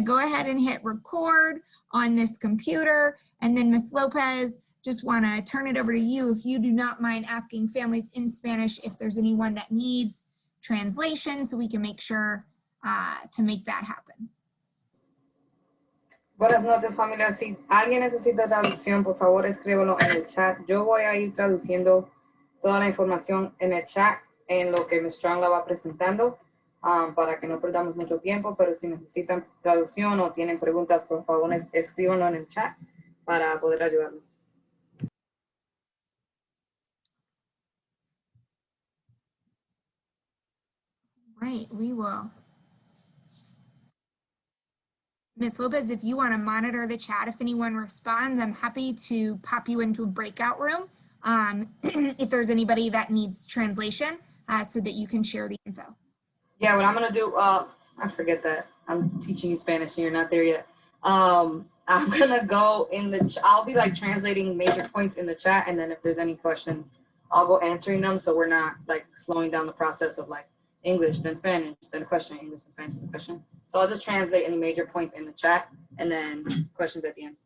going to go ahead and hit record on this computer, and then Ms. Lopez, just want to turn it over to you if you do not mind asking families in Spanish if there's anyone that needs translation, so we can make sure to make that happen. Buenas noches, familia. Si alguien necesita traducción, por favor escríbelo en el chat. Yo voy a ir traduciendo toda la información en el chat en lo que Ms. Strong la va presentando para que no perdamos mucho tiempo, pero si necesitan traducción o tienen preguntas, por favor escríbanlo en el chat para poder ayudarlos. Right, we will. Ms. Lopez, if you want to monitor the chat, if anyone responds, I'm happy to pop you into a breakout room if there's anybody that needs translation so that you can share the info. Yeah, what I'm going to do, I forget that. I'm teaching you Spanish and you're not there yet. I'm going to go in the, I'll be like translating major points in the chat, and then if there's any questions, I'll go answering them, so we're not like slowing down the process of like English, then Spanish, then question, English, then Spanish, then question. So I'll just translate any major points in the chat and then questions at the end.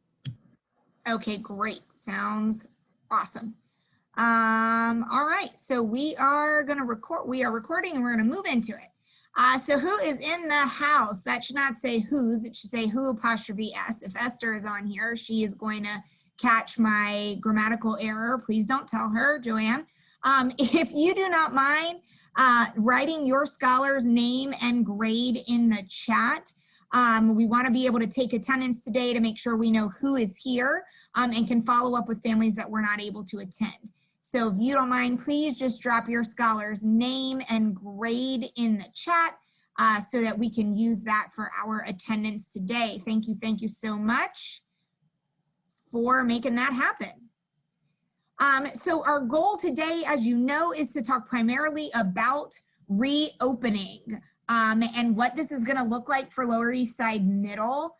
Okay, great. Sounds awesome. All right, so we are going to record. We are recording and we're going to move into it. So who is in the house? That should not say whose, it should say who apostrophe S. If Esther is on here, she is going to catch my grammatical error. Please don't tell her, Joanne. If you do not mind writing your scholar's name and grade in the chat. We want to be able to take attendance today to make sure we know who is here and can follow up with families that were not able to attend. So if you don't mind, please just drop your scholar's name and grade in the chat so that we can use that for our attendance today. Thank you so much for making that happen. So our goal today, as you know, is to talk primarily about reopening and what this is going to look like for Lower East Side Middle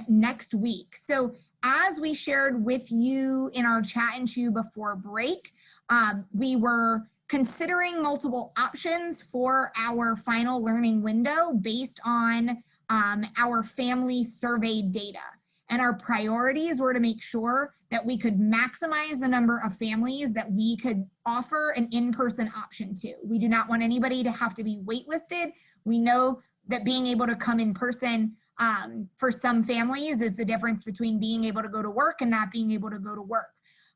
next week. So as we shared with you in our chat and chew before break, we were considering multiple options for our final learning window based on our family survey data. And our priorities were to make sure that we could maximize the number of families that we could offer an in-person option to. We do not want anybody to have to be waitlisted. We know that being able to come in person for some families is the difference between being able to go to work and not being able to go to work.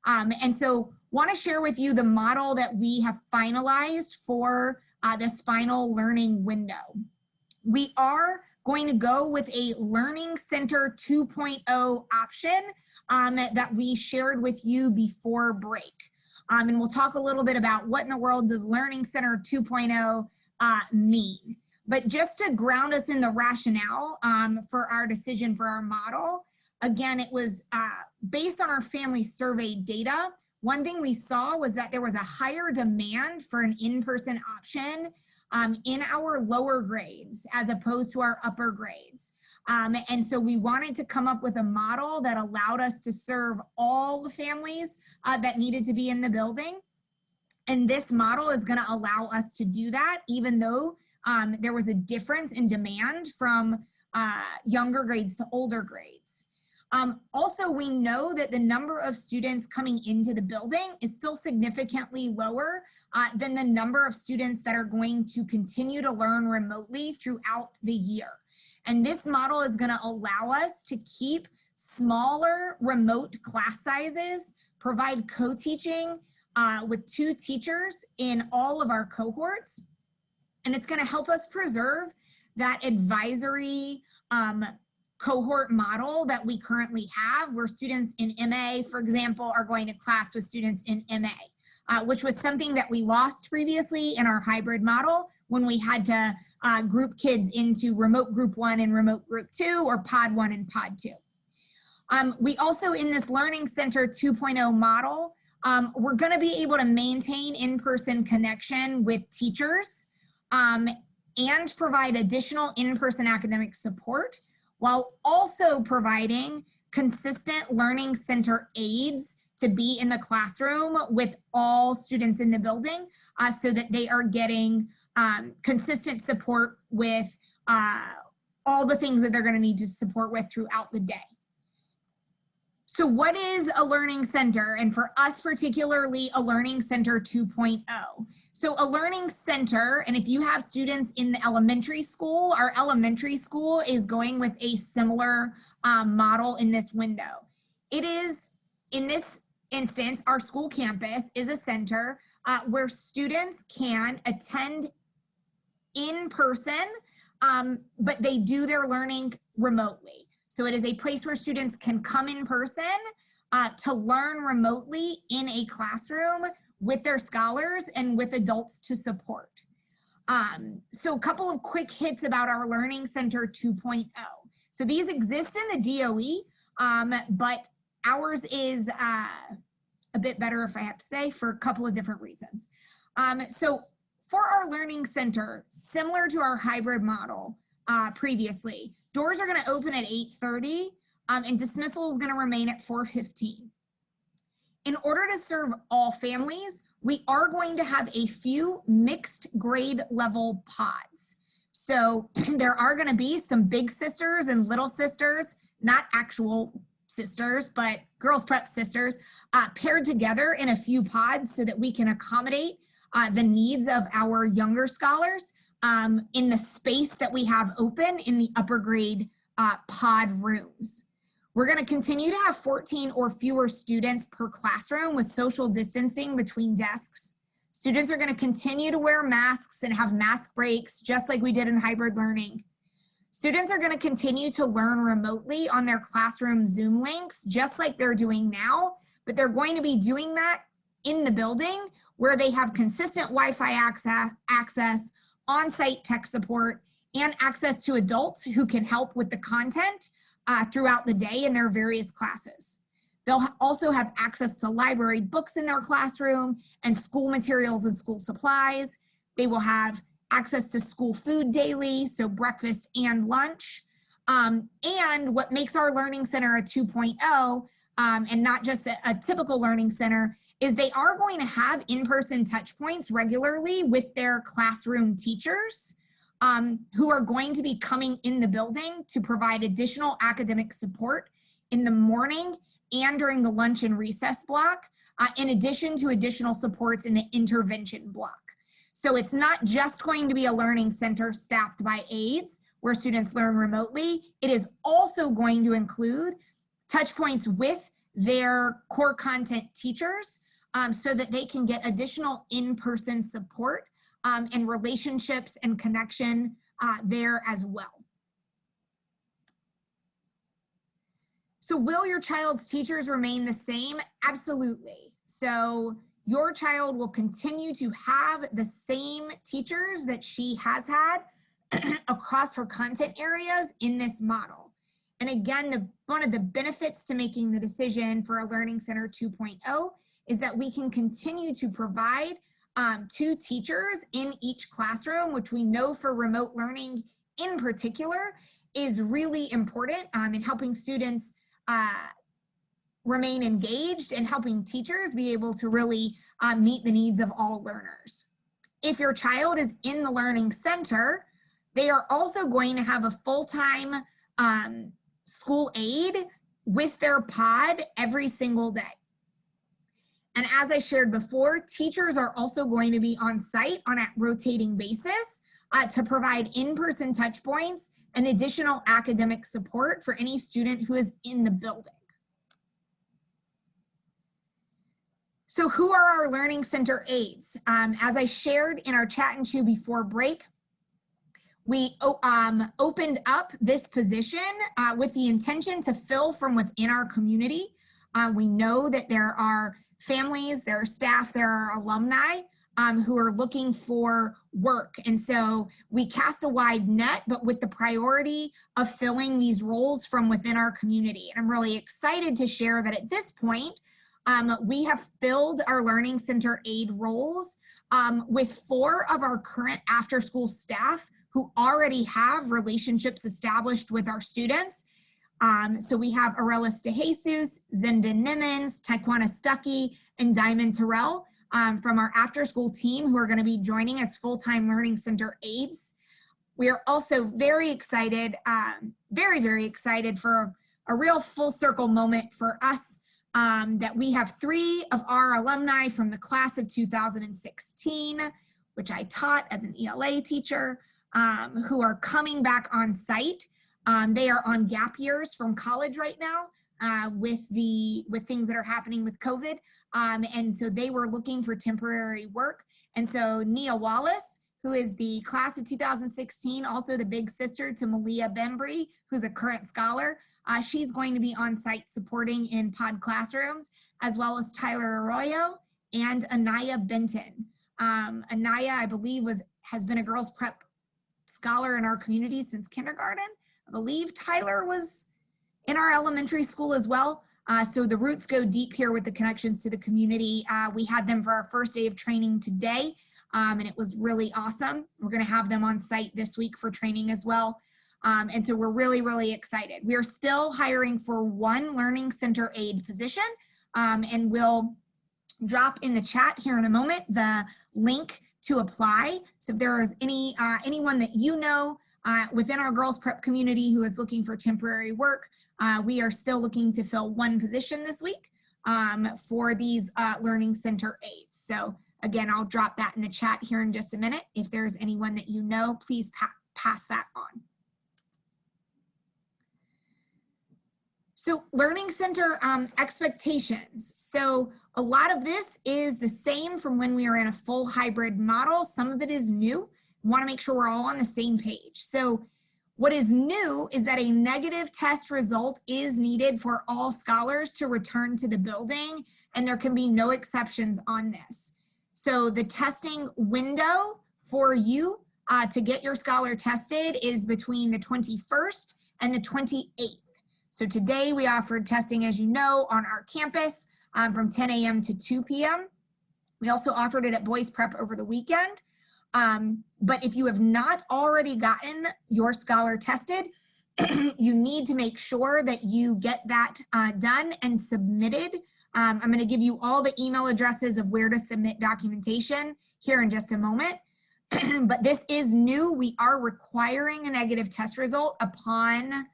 And so want to share with you the model that we have finalized for this final learning window. We are going to go with a Learning Center 2.0 option that we shared with you before break. And we'll talk a little bit about what in the world does Learning Center 2.0 mean. But just to ground us in the rationale for our decision for our model, again, it was based on our family survey data. One thing we saw was that there was a higher demand for an in-person option in our lower grades as opposed to our upper grades. And so we wanted to come up with a model that allowed us to serve all the families that needed to be in the building. And this model is going to allow us to do that, even though there was a difference in demand from younger grades to older grades. Also, we know that the number of students coming into the building is still significantly lower than the number of students that are going to continue to learn remotely throughout the year. And this model is going to allow us to keep smaller remote class sizes, provide co-teaching with 2 teachers in all of our cohorts. And it's going to help us preserve that advisory cohort model that we currently have, where students in MA, for example, are going to class with students in MA, which was something that we lost previously in our hybrid model when we had to group kids into remote group 1 and remote group 2, or pod 1 and pod 2. We also, in this Learning Center 2.0 model, we're going to be able to maintain in-person connection with teachers and provide additional in-person academic support, while also providing consistent Learning Center aides to be in the classroom with all students in the building so that they are getting consistent support with all the things that they're going to need to support with throughout the day. So what is a learning center? And for us particularly, a learning center 2.0. So a learning center, and if you have students in the elementary school, our elementary school is going with a similar model in this window. It is, in this instance, our school campus is a center where students can attend in person, but they do their learning remotely. So it is a place where students can come in person to learn remotely in a classroom with their scholars and with adults to support. So a couple of quick hits about our Learning Center 2.0. So these exist in the DOE, but ours is a bit better, if I have to say, for a couple of different reasons. So for our Learning Center, similar to our hybrid model previously, doors are going to open at 8:30 and dismissal is going to remain at 4:15. In order to serve all families, we are going to have a few mixed grade level pods. So there are going to be some big sisters and little sisters, not actual sisters, but girls prep sisters, paired together in a few pods so that we can accommodate the needs of our younger scholars in the space that we have open in the upper grade pod rooms. We're going to continue to have 14 or fewer students per classroom with social distancing between desks. Students are going to continue to wear masks and have mask breaks, just like we did in hybrid learning. Students are going to continue to learn remotely on their classroom Zoom links, just like they're doing now, but they're going to be doing that in the building where they have consistent Wi-Fi access, on-site tech support, and access to adults who can help with the content throughout the day in their various classes. They'll also have access to library books in their classroom and school materials and school supplies. They will have access to school food daily, so breakfast and lunch. And what makes our Learning Center a 2.0 and not just a typical learning center is they are going to have in-person touch points regularly with their classroom teachers who are going to be coming in the building to provide additional academic support in the morning and during the lunch and recess block, in addition to additional supports in the intervention block. So it's not just going to be a learning center staffed by aides where students learn remotely. It is also going to include touch points with their core content teachers so that they can get additional in-person support and relationships and connection there as well. So will your child's teachers remain the same? Absolutely. So your child will continue to have the same teachers that she has had across her content areas in this model. And again, one of the benefits to making the decision for a Learning Center 2.0 is that we can continue to provide 2 teachers in each classroom, which we know for remote learning in particular is really important in helping students remain engaged and helping teachers be able to really meet the needs of all learners. If your child is in the Learning Center, they are also going to have a full-time school aide with their pod every single day. And as I shared before, teachers are also going to be on site on a rotating basis to provide in-person touch points and additional academic support for any student who is in the building. So who are our Learning Center aides? As I shared in our chat and chew before break, we opened up this position with the intention to fill from within our community. We know that there are families, there are staff, there are alumni who are looking for work. And so we cast a wide net, but with the priority of filling these roles from within our community. And I'm really excited to share that at this point, we have filled our Learning Center aide roles with 4 of our current after-school staff who already have relationships established with our students. So we have Aurelis DeJesus, Zinda Nimmons, Taekwana Stuckey, and Diamond Terrell from our after-school team who are going to be joining as full-time Learning Center aides. We are also very excited, very excited for a real full circle moment for us, that we have 3 of our alumni from the class of 2016, which I taught as an ELA teacher, who are coming back on site. They are on gap years from college right now, with things that are happening with COVID. And so they were looking for temporary work. And so Nia Wallace, who is the class of 2016, also the big sister to Malia Bembry, who's a current scholar, she's going to be on site supporting in pod classrooms, as well as Tyler Arroyo and Anaya Benton. Anaya, I believe, has been a girls prep scholar in our community since kindergarten. I believe Tyler was in our elementary school as well. So the roots go deep here with the connections to the community. We had them for our first day of training today, and it was really awesome. We're gonna have them on site this week for training as well. And so we're really excited. We are still hiring for 1 learning center aide position, and we'll drop in the chat here in a moment the link to apply. So if there is anyone that you know within our girls prep community who is looking for temporary work, we are still looking to fill 1 position this week for these learning center aides. So again, I'll drop that in the chat here in just a minute. If there's anyone that you know, please pass that on. So learning center expectations. So a lot of this is the same from when we were in a full hybrid model. Some of it is new. We want to make sure we're all on the same page. So what is new is that a negative test result is needed for all scholars to return to the building, and there can be no exceptions on this. So the testing window for you to get your scholar tested is between the 21st and the 28th. So today we offered testing, as you know, on our campus from 10 a.m. to 2 p.m. We also offered it at Boys Prep over the weekend. But if you have not already gotten your scholar tested, you need to make sure that you get that done and submitted. I'm going to give you all the email addresses of where to submit documentation here in just a moment. But this is new. We are requiring a negative test result upon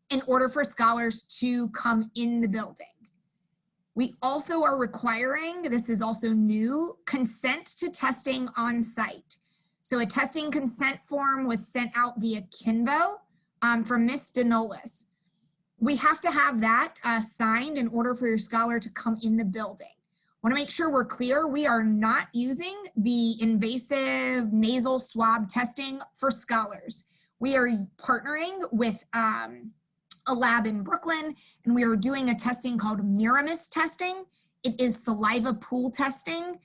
in order for scholars to come in the building. We also are requiring, this is also new, consent to testing on site. So a testing consent form was sent out via Kinvo from Ms. Denolis. We have to have that signed in order for your scholar to come in the building. I want to make sure we're clear, we are not using the invasive nasal swab testing for scholars. We are partnering with a lab in Brooklyn, and we are doing a testing called Miramis testing. It is saliva pool testing,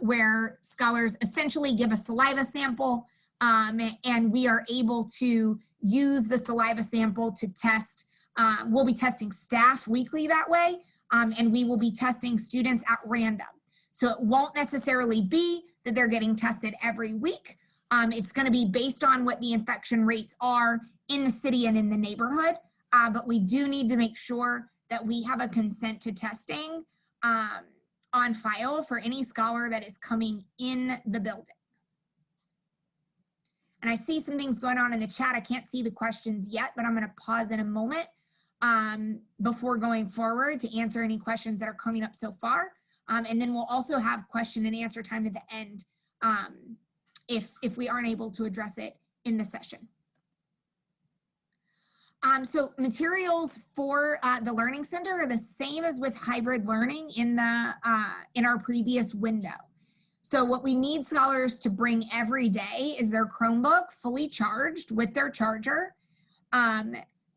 where scholars essentially give a saliva sample, and we are able to use the saliva sample to test. We'll be testing staff weekly that way, and we will be testing students at random. So it won't necessarily be that they're getting tested every week. It's going to be based on what the infection rates are in the city and in the neighborhood. But we do need to make sure that we have a consent to testing on file for any scholar that is coming in the building. And I see some things going on in the chat. I can't see the questions yet, but I'm going to pause in a moment before going forward to answer any questions that are coming up so far. And then we'll also have question and answer time at the end if we aren't able to address it in the session. So materials for the Learning Center are the same as with hybrid learning in our previous window. So what we need scholars to bring every day is their Chromebook fully charged with their charger.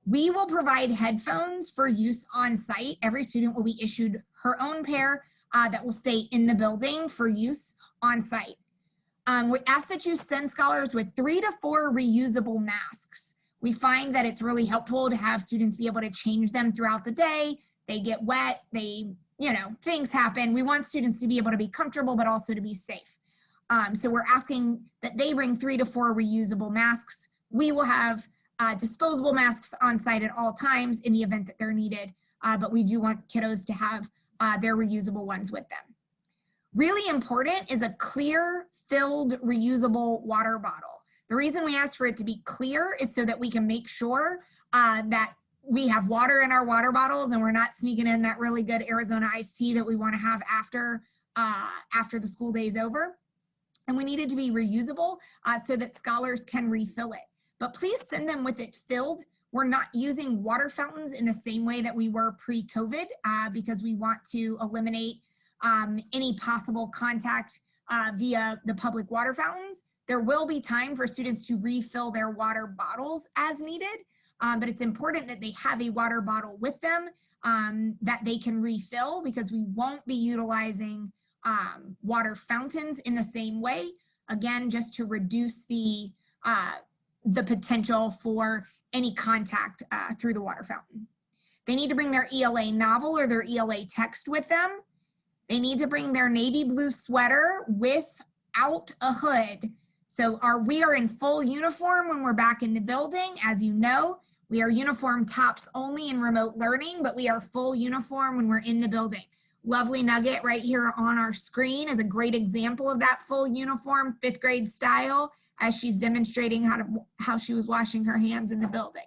We will provide headphones for use on site. Every student will be issued her own pair that will stay in the building for use on site. We ask that you send scholars with 3 to 4 reusable masks. We find that it's really helpful to have students be able to change them throughout the day. They get wet, things happen. We want students to be able to be comfortable, but also to be safe. So we're asking that they bring 3 to 4 reusable masks. We will have disposable masks on site at all times in the event that they're needed, but we do want kiddos to have their reusable ones with them. Really important is a clear, filled, reusable water bottle. The reason we ask for it to be clear is so that we can make sure that we have water in our water bottles and we're not sneaking in that really good Arizona iced tea that we want to have after the school day is over. And we need it to be reusable so that scholars can refill it. But please send them with it filled. We're not using water fountains in the same way that we were pre-COVID because we want to eliminate any possible contact via the public water fountains. There will be time for students to refill their water bottles as needed, but it's important that they have a water bottle with them that they can refill, because we won't be utilizing water fountains in the same way, again, just to reduce the potential for any contact through the water fountain. They need to bring their ELA novel or their ELA text with them. They need to bring their navy blue sweater without a hood. So we are in full uniform when we're back in the building. As you know, we are uniform tops only in remote learning, but we are full uniform when we're in the building. Lovely nugget right here on our screen is a great example of that full uniform, 5th grade style, as she's demonstrating how she was washing her hands in the building.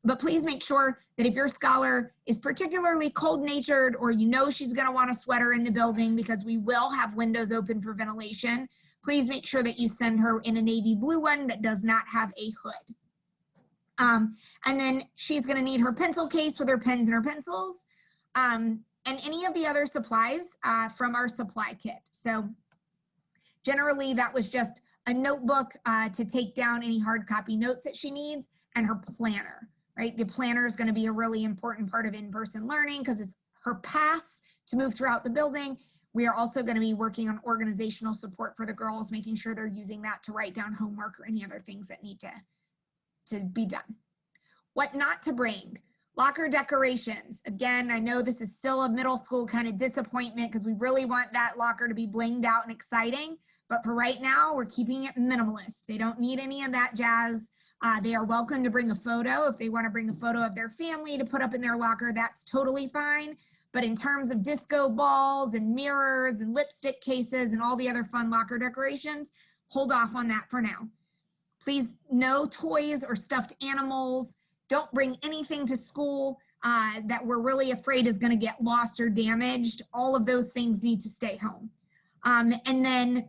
But please make sure that if your scholar is particularly cold-natured, or you know she's going to want a sweater in the building because we will have windows open for ventilation, please make sure that you send her in a navy blue one that does not have a hood. And then she's going to need her pencil case with her pens and her pencils, and any of the other supplies from our supply kit. So generally that was just a notebook to take down any hard copy notes that she needs, and her planner, right? The planner is going to be a really important part of in-person learning because it's her pass to move throughout the building. We are also going to be working on organizational support for the girls, making sure they're using that to write down homework or any other things that need to be done. What not to bring. Locker decorations. Again, I know this is still a middle school kind of disappointment because we really want that locker to be blinged out and exciting. But for right now, we're keeping it minimalist. They don't need any of that jazz. They are welcome to bring a photo. If they want to bring a photo of their family to put up in their locker, that's totally fine. But in terms of disco balls and mirrors and lipstick cases and all the other fun locker decorations, hold off on that for now. Please, no toys or stuffed animals. Don't bring anything to school that we're really afraid is going to get lost or damaged. All of those things need to stay home. And then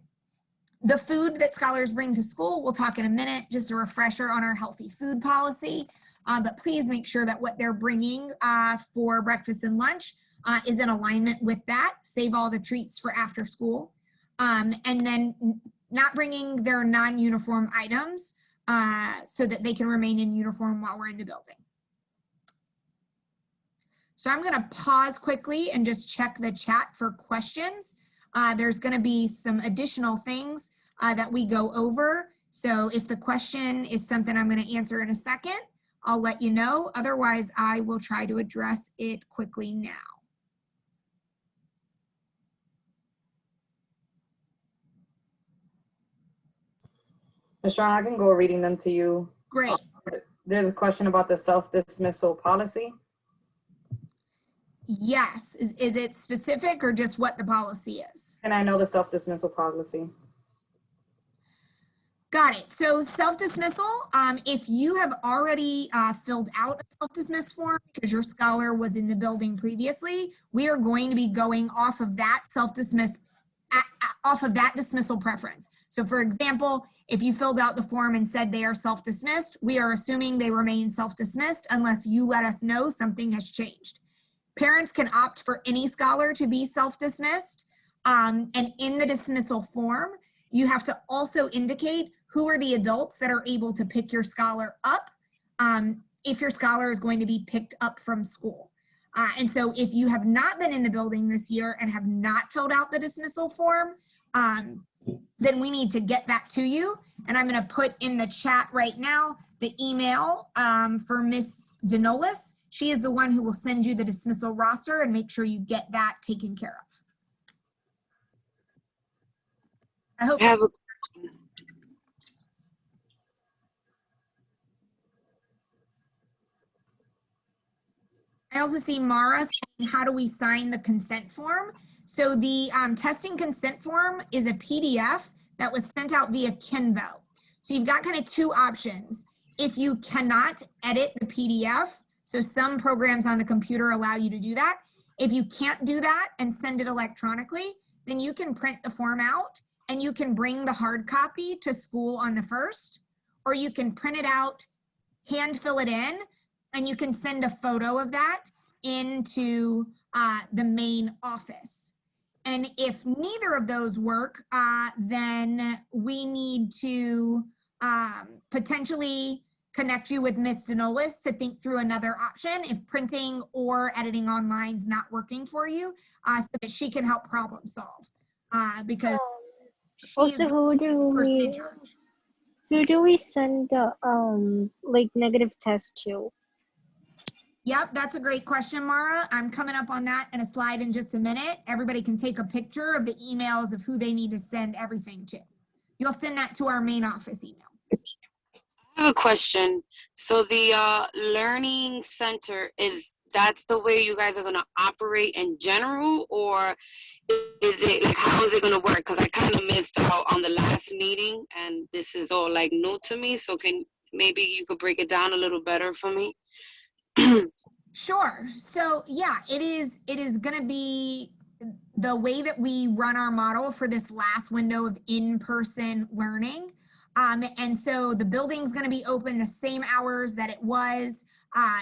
the food that scholars bring to school, we'll talk in a minute, just a refresher on our healthy food policy. But please make sure that what they're bringing for breakfast and lunch is in alignment with that. Save all the treats for after school. And then not bringing their non-uniform items so that they can remain in uniform while we're in the building. So I'm going to pause quickly and just check the chat for questions. There's going to be some additional things that we go over. So if the question is something I'm going to answer in a second, I'll let you know. Otherwise, I will try to address it quickly now. Ms. Strong, I can go reading them to you. Great. There's a question about the self-dismissal policy. Yes. Is it specific or just what the policy is? And I know the self-dismissal policy. Got it. So self-dismissal, if you have already filled out a self-dismiss form because your scholar was in the building previously, we are going to be going off of that self-dismiss, off of that dismissal preference. So for example, if you filled out the form and said they are self-dismissed, we are assuming they remain self-dismissed unless you let us know something has changed. Parents can opt for any scholar to be self-dismissed, and in the dismissal form, you have to also indicate who are the adults that are able to pick your scholar up if your scholar is going to be picked up from school. And so if you have not been in the building this year and have not filled out the dismissal form, then we need to get that to you. And I'm going to put in the chat right now the email for Ms. Denolis. She is the one who will send you the dismissal roster and make sure you get that taken care of. I hope. I also see Mara saying, how do we sign the consent form? So the testing consent form is a PDF that was sent out via Kinvo. So you've got kind of two options. If you cannot edit the PDF, so some programs on the computer allow you to do that. If you can't do that and send it electronically, then you can print the form out and you can bring the hard copy to school on the 1st, or you can print it out, hand fill it in, and you can send a photo of that into the main office. And if neither of those work, then we need to potentially connect you with Ms. Denolis to think through another option if printing or editing online is not working for you, so that she can help problem solve. Because she's Also, the person in charge. who do we send the like negative test to? Yep, that's a great question, Mara. I'm coming up on that in a slide in just a minute. Everybody can take a picture of the emails of who they need to send everything to. You'll send that to our main office email. I have a question. So the learning center, that's the way you guys are going to operate in general, or is it like, how is it going to work? Because I kind of missed out on the last meeting and this is all like new to me. So maybe you could break it down a little better for me? Sure. So yeah, it is going to be the way that we run our model for this last window of in-person learning. And so the building's going to be open the same hours that it was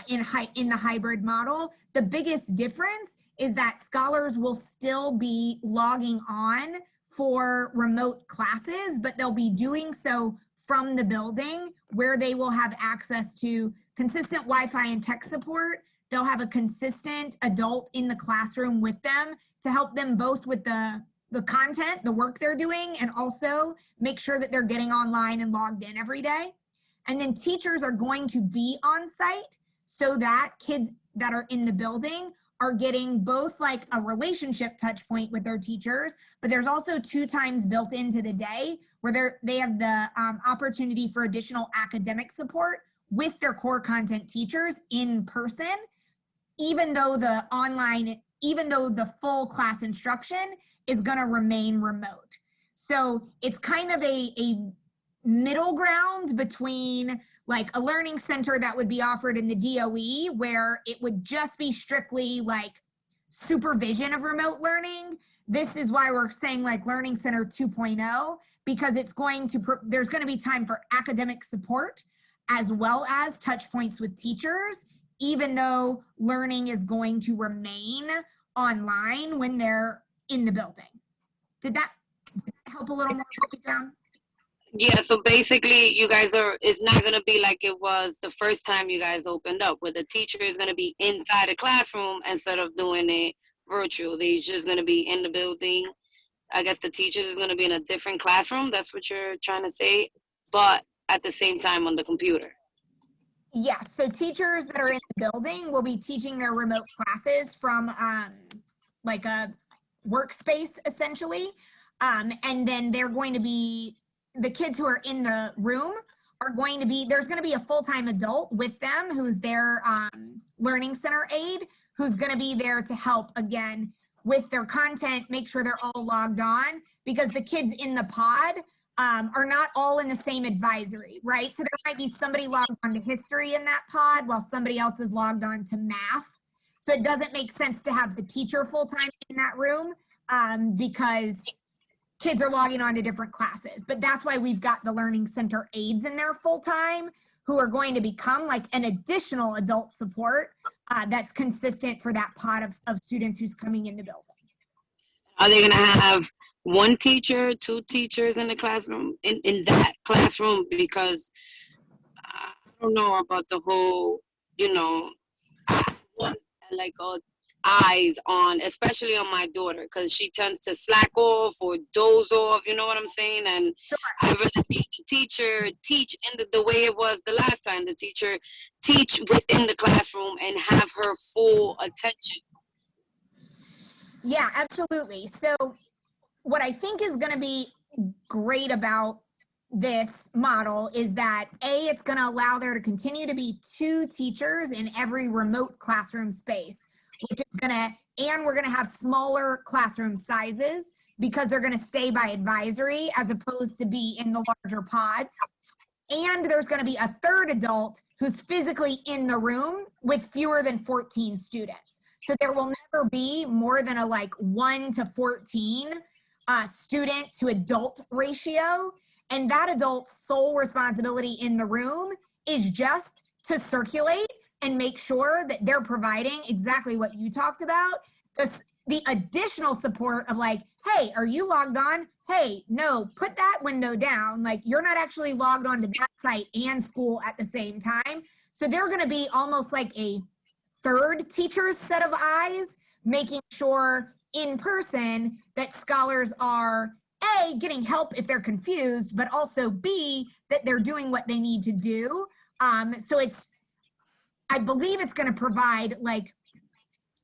in the hybrid model. The biggest difference is that scholars will still be logging on for remote classes, but they'll be doing so from the building, where they will have access to consistent Wi-Fi and tech support. They'll have a consistent adult in the classroom with them to help them both with the content, the work they're doing, and also make sure that they're getting online and logged in every day. And then teachers are going to be on site so that kids that are in the building are getting both like a relationship touch point with their teachers, but there's also 2 times built into the day where they have the opportunity for additional academic support with their core content teachers in person, even though the full class instruction is going to remain remote. So it's kind of a middle ground between like a learning center that would be offered in the DOE, where it would just be strictly like supervision of remote learning. This is why we're saying like Learning Center 2.0, because there's going to be time for academic support as well as touch points with teachers, even though learning is going to remain online when they're in the building. Did that help a little more down? Yeah, so basically you guys it's not going to be like it was the first time you guys opened up, where the teacher is going to be inside a classroom instead of doing it virtual. They're just going to be in the building. I guess the teachers is going to be in a different classroom. That's what you're trying to say, but at the same time on the computer. Yes, so teachers that are in the building will be teaching their remote classes from like a workspace essentially. And then they're going to be, the kids who are in the room are going to be, there's going to be a full-time adult with them who's their learning center aide, who's going to be there to help again with their content, make sure they're all logged on, because the kids in the pod are not all in the same advisory, right? So there might be somebody logged on to history in that pod while somebody else is logged on to math. So it doesn't make sense to have the teacher full-time in that room because kids are logging on to different classes. But that's why we've got the Learning Center aides in there full-time, who are going to become like an additional adult support that's consistent for that pod of students who's coming in the building. Are they going to have 1 teacher, 2 teachers in the classroom, in that classroom? Because I don't know about the whole, like eyes on, especially on my daughter, because she tends to slack off or doze off, you know what I'm saying? And Sure. I'd rather see the teacher teach in the way it was the last time, the teacher teach within the classroom and have her full attention. Yeah, absolutely. So what I think is going to be great about this model is that it's going to allow there to continue to be 2 teachers in every remote classroom space, which is going to, and we're going to have smaller classroom sizes because they're going to stay by advisory as opposed to be in the larger pods. and there's going to be a third adult who's physically in the room with fewer than 14 students. So there will never be more than a like 1 to 14 student to adult ratio. And that adult's sole responsibility in the room is just to circulate and make sure that they're providing exactly what you talked about. The additional support of like, hey, are you logged on? Hey, no, put that window down. Like, you're not actually logged on to that site and school at the same time. So they're going to be almost like a third teacher's set of eyes, making sure in person that scholars are A, getting help if they're confused, but also B, that they're doing what they need to do. So I believe it's going to provide, like,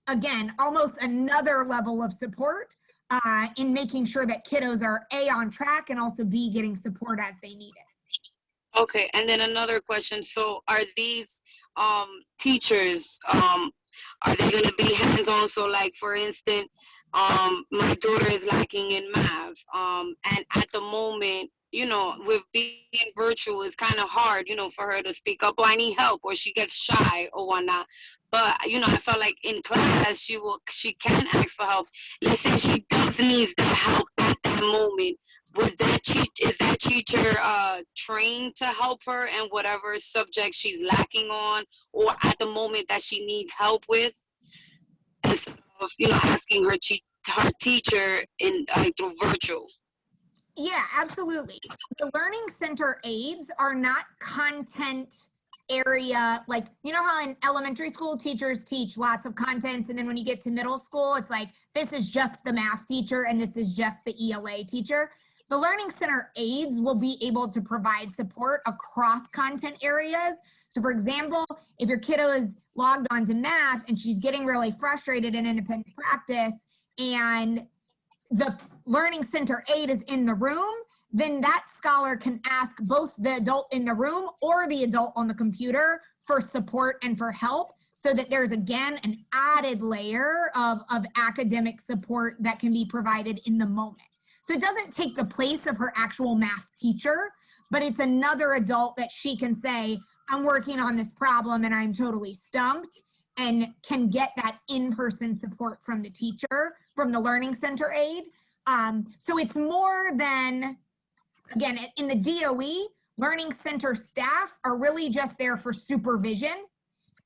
again, almost another level of support in making sure that kiddos are A, on track, and also B, getting support as they need it. Okay, and then another question. So are these teachers, are they going to be hands-on? So like, for instance, my daughter is lacking in math. And at the moment, you know, with being virtual, it's kind of hard, you know, for her to speak up, or I need help, or she gets shy or whatnot. But, you know, I felt like in class, she can ask for help. Let's say she does need that help at that moment. Is that teacher trained to help her in whatever subject she's lacking on, or at the moment that she needs help with, instead of, you know, asking her teacher in through virtual? Yeah, absolutely. So the Learning Center aides are not content area, like, you know how in elementary school teachers teach lots of contents, and then when you get to middle school, it's like, this is just the math teacher and this is just the ELA teacher. The Learning Center aides will be able to provide support across content areas. So for example, if your kiddo is logged on to math and she's getting really frustrated in independent practice, and the Learning Center aide is in the room, then that scholar can ask both the adult in the room or the adult on the computer for support and for help, so that there's, again, an added layer of academic support that can be provided in the moment. So it doesn't take the place of her actual math teacher, but it's another adult that she can say, I'm working on this problem and I'm totally stumped, and can get that in-person support from the teacher, from the Learning Center aide. So it's more than, again, in the DOE, Learning Center staff are really just there for supervision.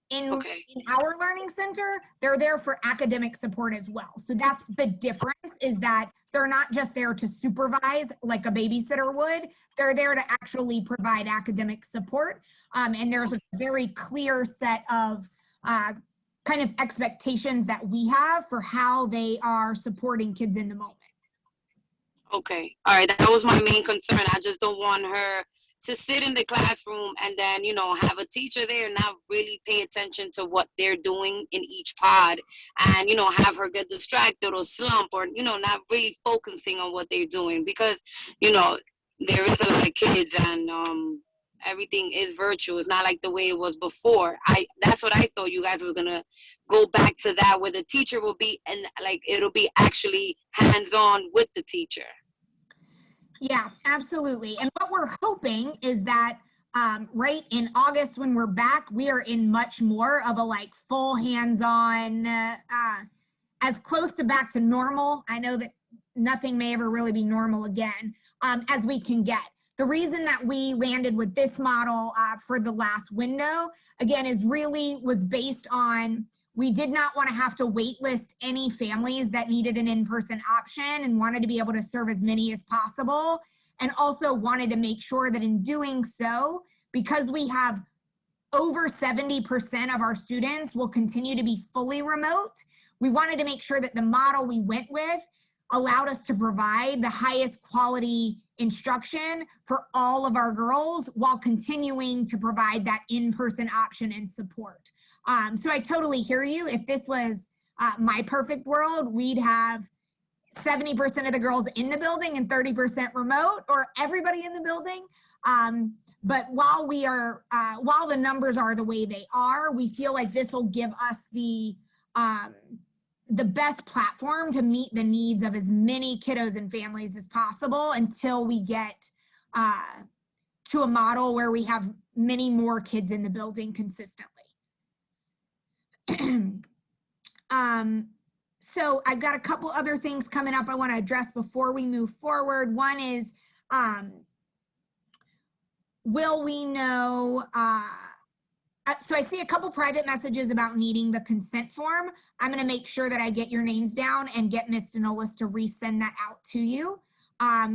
In our Learning Center, they're there for academic support as well. So that's the difference, is that they're not just there to supervise like a babysitter would. They're there to actually provide academic support. And there's a very clear set of kind of expectations that we have for how they are supporting kids in the moment. Okay. All right. That was my main concern. I just don't want her to sit in the classroom and then, you know, have a teacher there and not really pay attention to what they're doing in each pod, and, you know, have her get distracted or slump, or, you know, not really focusing on what they're doing, because, you know, there is a lot of kids, and everything is virtual. It's not like the way it was before. That's what I thought you guys were gonna go back to, that where the teacher will be, and like it'll be actually hands-on with the teacher. Yeah, absolutely. And what we're hoping is that right in August, when we're back, we are in much more of a like full hands-on, as close to back to normal. I know that nothing may ever really be normal again, as we can get. The reason that we landed with this model for the last window, again, was based on, we did not want to have to wait list any families that needed an in-person option, and wanted to be able to serve as many as possible. And also wanted to make sure that in doing so, because we have over 70% of our students will continue to be fully remote, we wanted to make sure that the model we went with allowed us to provide the highest quality instruction for all of our girls while continuing to provide that in-person option and support. So I totally hear you. If this was my perfect world, we'd have 70% of the girls in the building and 30% remote, or everybody in the building. But while the numbers are the way they are, we feel like this will give us the best platform to meet the needs of as many kiddos and families as possible until we get to a model where we have many more kids in the building consistently. So I've got a couple other things coming up I want to address before we move forward. One is, will we know, so I see a couple private messages about needing the consent form. I'm going to make sure that I get your names down and get Ms. Denolis to resend that out to you.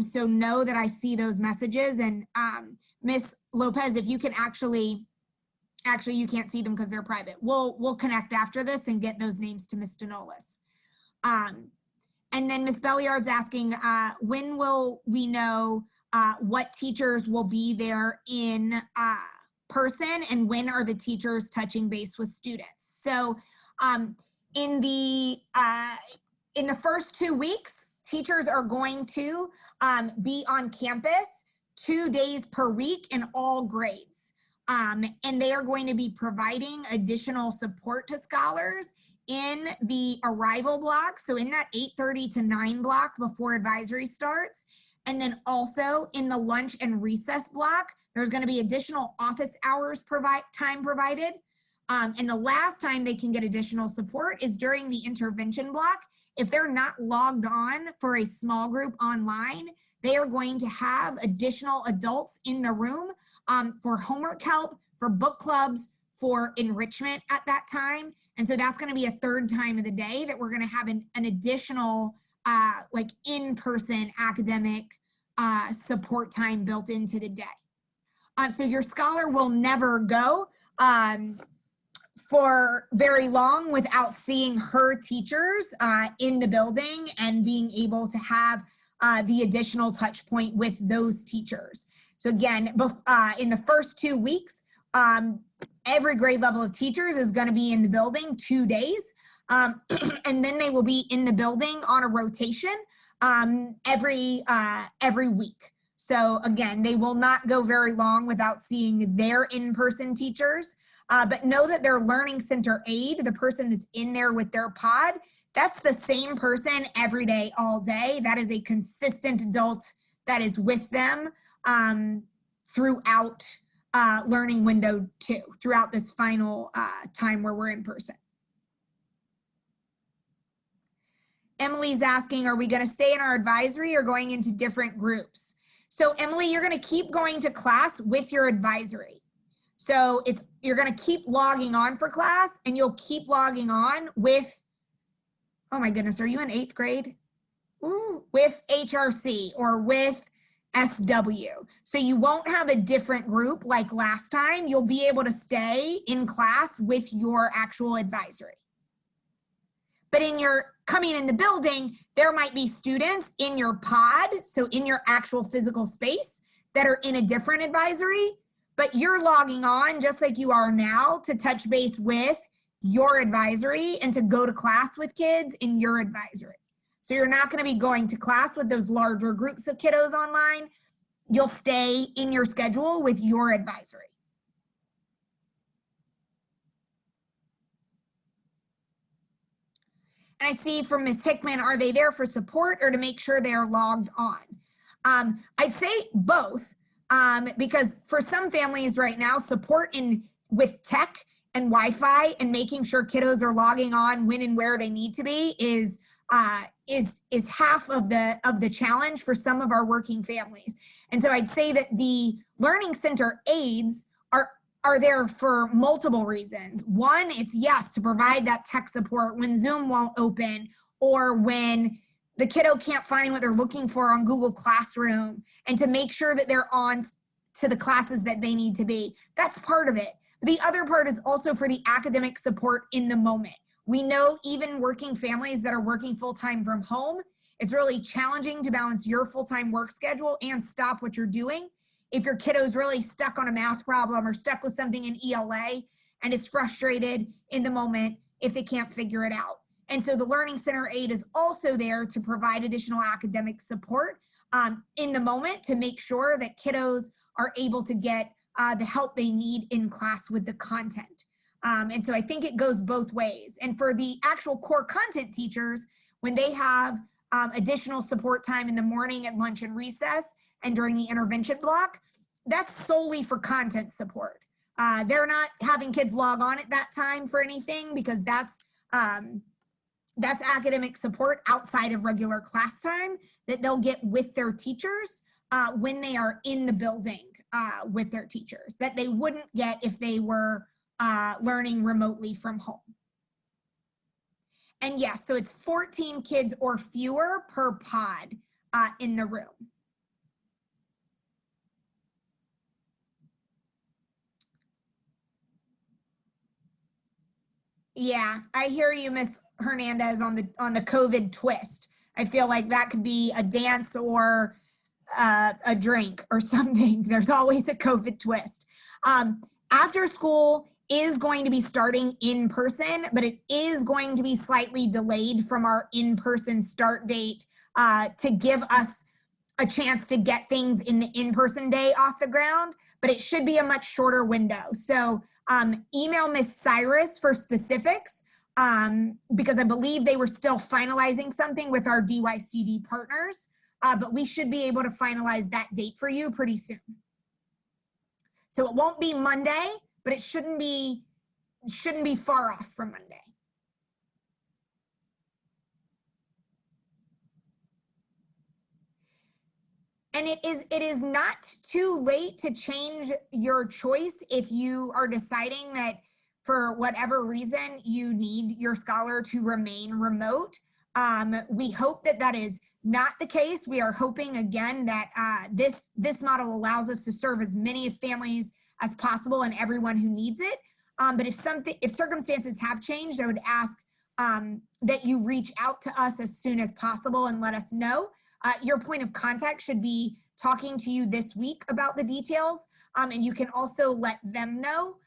So know that I see those messages. And Ms. Lopez, if you can actually you can't see them because they're private. We'll connect after this and get those names to Ms. Denolis. And then Ms. Belliard's asking, when will we know what teachers will be there in person, and when are the teachers touching base with students? So in the first 2 weeks, teachers are going to be on campus 2 days per week in all grades. And they are going to be providing additional support to scholars in the arrival block. So in that 8:30 to 9 block before advisory starts. And then also in the lunch and recess block, there's going to be additional office hours time provided. And the last time they can get additional support is during the intervention block. If they're not logged on for a small group online, they are going to have additional adults in the room for homework help, for book clubs, for enrichment at that time. And so that's going to be a third time of the day that we're going to have an additional like in-person academic support time built into the day. So your scholar will never go for very long without seeing her teachers in the building and being able to have the additional touch point with those teachers. So again, in the first 2 weeks, every grade level of teachers is going to be in the building 2 days. And then they will be in the building on a rotation every week. So again, they will not go very long without seeing their in-person teachers. But know that their learning center aide, the person that's in there with their pod, that's the same person every day, all day. That is a consistent adult that is with them throughout learning window 2, throughout this final time where we're in person. Emily's asking, are we going to stay in our advisory or going into different groups? So Emily, you're going to keep going to class with your advisory. So you're going to keep logging on for class, and you'll keep logging on with, oh my goodness, are you in 8th grade? Ooh, with HRC or with SW. So you won't have a different group like last time. You'll be able to stay in class with your actual advisory. But in your coming in the building, there might be students in your pod, so in your actual physical space, that are in a different advisory, but you're logging on just like you are now to touch base with your advisory and to go to class with kids in your advisory. So you're not going to be going to class with those larger groups of kiddos online. You'll stay in your schedule with your advisory. And I see from Ms. Hickman, are they there for support or to make sure they are logged on? I'd say both, because for some families right now, support with tech and Wi-Fi and making sure kiddos are logging on when and where they need to be is half of the challenge for some of our working families. And so I'd say that the Learning Center aides are there for multiple reasons. One, it's yes, to provide that tech support when Zoom won't open or when the kiddo can't find what they're looking for on Google Classroom, and to make sure that they're on to the classes that they need to be. That's part of it. The other part is also for the academic support in the moment. We know even working families that are working full-time from home, it's really challenging to balance your full-time work schedule and stop what you're doing. If your kiddo's really stuck on a math problem or stuck with something in ELA and is frustrated in the moment if they can't figure it out. And so the Learning Center aide is also there to provide additional academic support in the moment to make sure that kiddos are able to get the help they need in class with the content. And so I think it goes both ways. And for the actual core content teachers, when they have additional support time in the morning at lunch and recess and during the intervention block, that's solely for content support. They're not having kids log on at that time for anything, because that's academic support outside of regular class time that they'll get with their teachers when they are in the building with their teachers, that they wouldn't get if they were learning remotely from home. And yes, so it's 14 kids or fewer per pod in the room. Yeah, I hear you, Miss Hernandez, on the COVID twist. I feel like that could be a dance or a drink or something. There's always a COVID twist. After school is going to be starting in person, but it is going to be slightly delayed from our in-person start date to give us a chance to get things in the in-person day off the ground, but it should be a much shorter window. So email Miss Cyrus for specifics, because I believe they were still finalizing something with our DYCD partners, but we should be able to finalize that date for you pretty soon. So it won't be Monday, but it shouldn't be far off from Monday. And it is not too late to change your choice if you are deciding that for whatever reason you need your scholar to remain remote. We hope that that is not the case. We are hoping, again, that this model allows us to serve as many families as possible and everyone who needs it. But if circumstances have changed, I would ask that you reach out to us as soon as possible and let us know. Your point of contact should be talking to you this week about the details, and you can also let them know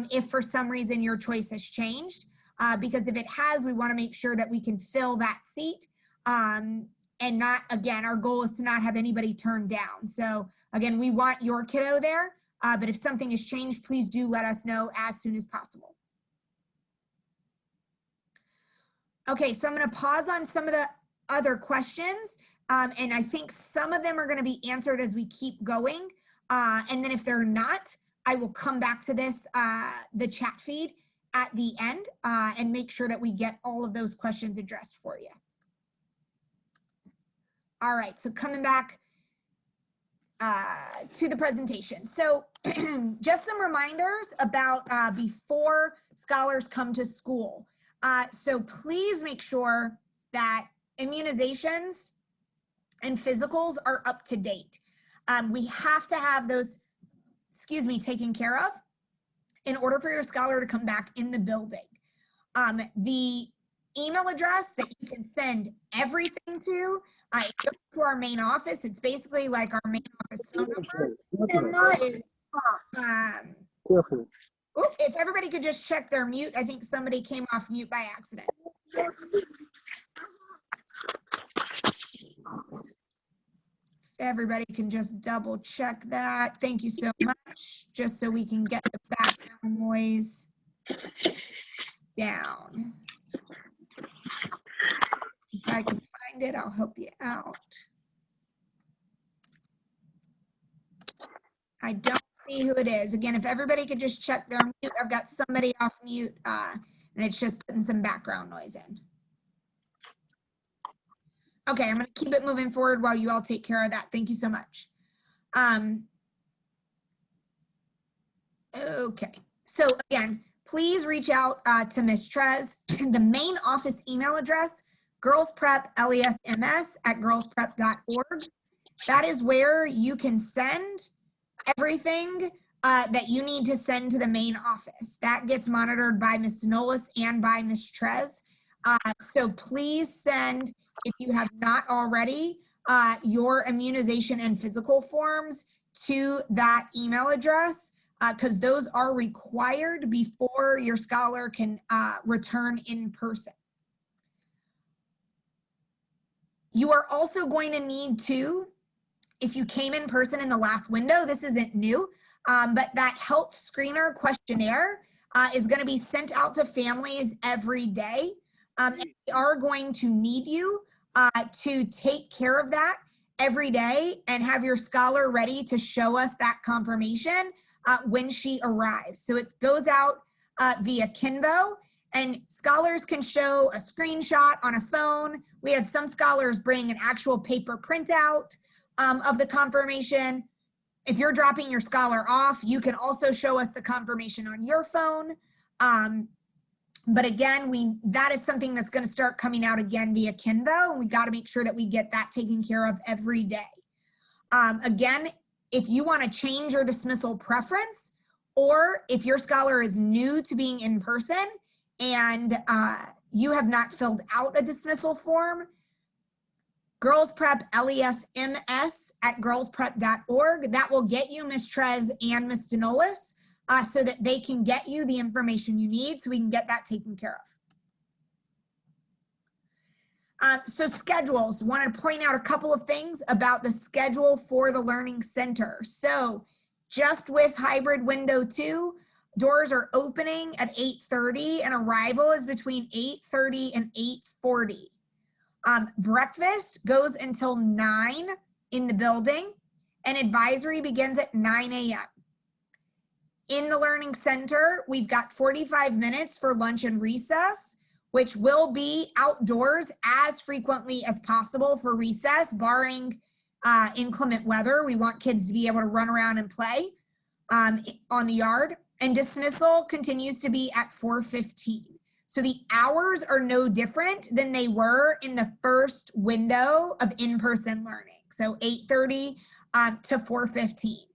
if for some reason your choice has changed, because if it has, we want to make sure that we can fill that seat, and not, again, our goal is to not have anybody turned down. So again, we want your kiddo there, but if something has changed, please do let us know as soon as possible. Okay, so I'm going to pause on some of the other questions. And I think some of them are going to be answered as we keep going. And then if they're not, I will come back to this, the chat feed at the end, and make sure that we get all of those questions addressed for you. All right, so coming back to the presentation. So just some reminders about before scholars come to school. So please make sure that immunizations and physicals are up to date. We have to have those, taken care of in order for your scholar to come back in the building. The email address that you can send everything to, it goes to our main office. It's basically like our main office phone number. If everybody could just check their mute. I think somebody came off mute by accident. If everybody can just double check that. Thank you so much. Just so we can get the background noise down. If I can find it, I'll help you out. I don't see who it is. Again, if everybody could just check their mute. I've got somebody off mute, and it's just putting some background noise in. Okay, I'm going to keep it moving forward while you all take care of that. Thank you so much. Okay, so again, please reach out to Ms. Trez. The main office email address, girlsprep@girlsprep.org. That is where you can send everything that you need to send to the main office. That gets monitored by Ms. Nolis and by Ms. Trez. So please send, if you have not already, your immunization and physical forms to that email address, because those are required before your scholar can return in person. You are also going to need to, if you came in person in the last window, this isn't new, but that health screener questionnaire is going to be sent out to families every day. And we are going to need you to take care of that every day and have your scholar ready to show us that confirmation when she arrives. So it goes out via Kinvo, and scholars can show a screenshot on a phone. We had some scholars bring an actual paper printout of the confirmation. If you're dropping your scholar off, you can also show us the confirmation on your phone. But again, that is something that's going to start coming out again via Kinvo, and we got to make sure that we get that taken care of every day. Again, if you want to change your dismissal preference, or if your scholar is new to being in person and you have not filled out a dismissal form, Girls Prep LESMS at girlsprep.org. That will get you Ms. Trez and Ms. Denolis so that they can get you the information you need so we can get that taken care of. So schedules, want to point out a couple of things about the schedule for the Learning Center. So just with hybrid window 2, doors are opening at 8:30 and arrival is between 8:30 and 8:40. Breakfast goes until 9 in the building, and advisory begins at 9 a.m. In the Learning Center, we've got 45 minutes for lunch and recess, which will be outdoors as frequently as possible for recess, barring inclement weather. We want kids to be able to run around and play on the yard. And dismissal continues to be at 4:15. So the hours are no different than they were in the first window of in-person learning. So 8:30 to 4:15.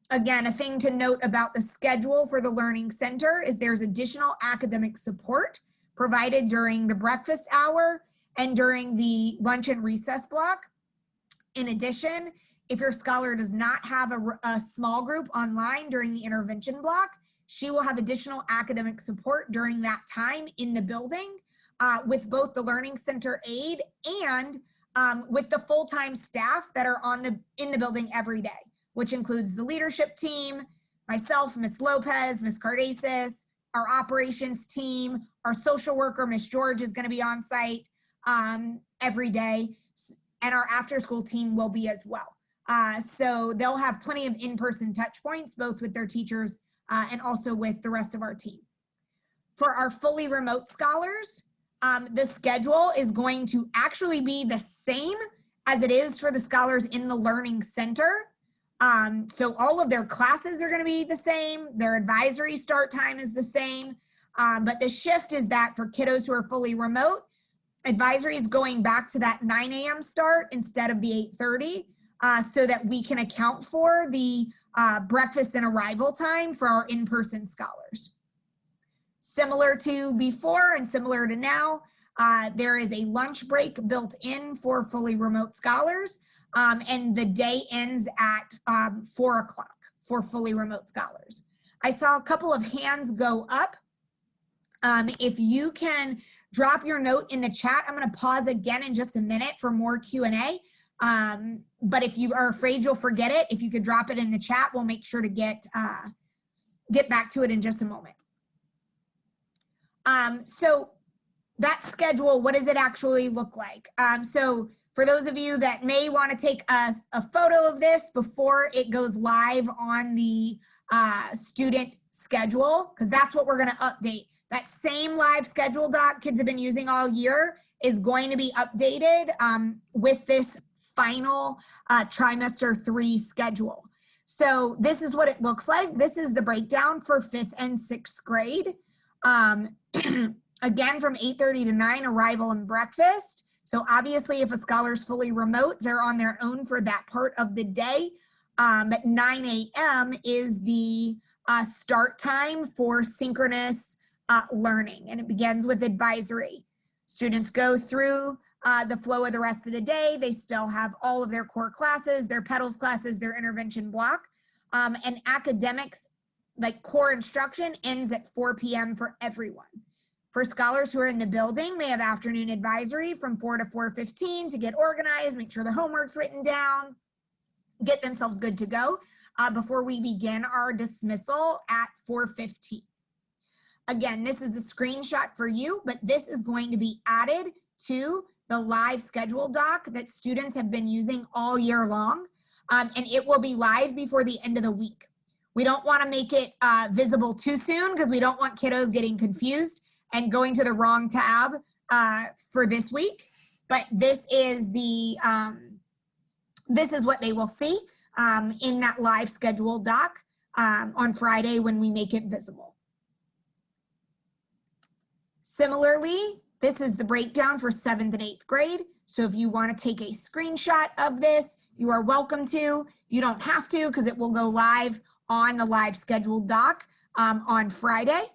Again, a thing to note about the schedule for the Learning Center is there's additional academic support provided during the breakfast hour and during the lunch and recess block. In addition, if your scholar does not have a small group online during the intervention block, she will have additional academic support during that time in the building with both the Learning Center aide and with the full-time staff that are in the building every day, which includes the leadership team, myself, Ms. Lopez, Ms. Cardesis, our operations team, our social worker, Ms. George, is going to be on site every day, and our after-school team will be as well. So they'll have plenty of in-person touch points, both with their teachers and also with the rest of our team. For our fully remote scholars, the schedule is going to actually be the same as it is for the scholars in the Learning Center. So all of their classes are going to be the same. Their advisory start time is the same. But the shift is that for kiddos who are fully remote, advisory is going back to that 9 a.m. start instead of the 8:30 so that we can account for the breakfast and arrival time for our in-person scholars. Similar to before and similar to now, there is a lunch break built in for fully remote scholars, and the day ends at 4 o'clock for fully remote scholars. I saw a couple of hands go up. If you can drop your note in the chat, I'm going to pause again in just a minute for more Q&A. But if you are afraid you'll forget it, if you could drop it in the chat, we'll make sure to get back to it in just a moment. So that schedule, what does it actually look like? So for those of you that may want to take a photo of this before it goes live on the student schedule, because that's what we're going to update. That same live schedule doc kids have been using all year is going to be updated with this final trimester 3 schedule. So this is what it looks like. This is the breakdown for 5th and 6th grade. Again, from 8:30 to 9, arrival and breakfast. So obviously if a scholar's fully remote, they're on their own for that part of the day. But 9 a.m. is the start time for synchronous learning, and it begins with advisory. Students go through the flow of the rest of the day. They still have all of their core classes, their petals classes, their intervention block, and academics, like core instruction, ends at 4 p.m. for everyone. For scholars who are in the building, they have afternoon advisory from 4 to 4:15 to get organized, make sure the homework's written down, get themselves good to go before we begin our dismissal at 4:15. Again, this is a screenshot for you, but this is going to be added to the live schedule doc that students have been using all year long, and it will be live before the end of the week. We don't want to make it visible too soon because we don't want kiddos getting confused and going to the wrong tab for this week. But this is what they will see in that live schedule doc on Friday when we make it visible. Similarly, this is the breakdown for 7th and 8th grade. So if you want to take a screenshot of this, you are welcome to. You don't have to because it will go live on the live scheduled doc on Friday.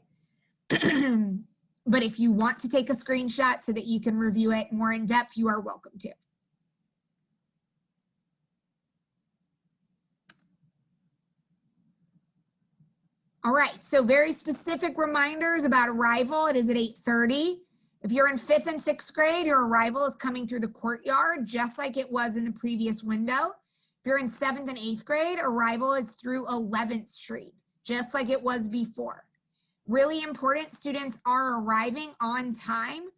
But if you want to take a screenshot so that you can review it more in depth, you are welcome to. All right, so very specific reminders about arrival. It is at 8:30. If you're in 5th and 6th grade, your arrival is coming through the courtyard, just like it was in the previous window. If you're in 7th and 8th grade, arrival is through 11th Street, just like it was before. Really important, students are arriving on time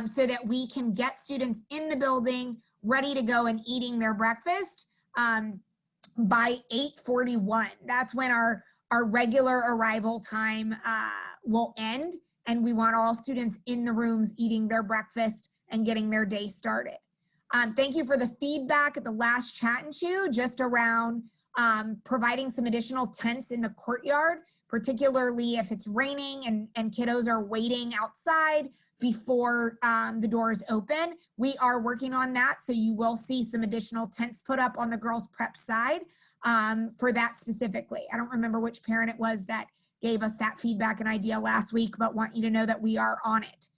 so that we can get students in the building, ready to go and eating their breakfast by 8:41. That's when our regular arrival time will end, and we want all students in the rooms eating their breakfast and getting their day started. Thank you for the feedback at the last Chat and Chew, just around providing some additional tents in the courtyard, particularly if it's raining and kiddos are waiting outside before the doors open. We are working on that, so you will see some additional tents put up on the girls' prep side for that specifically. I don't remember which parent it was that gave us that feedback and idea last week, but want you to know that we are on it.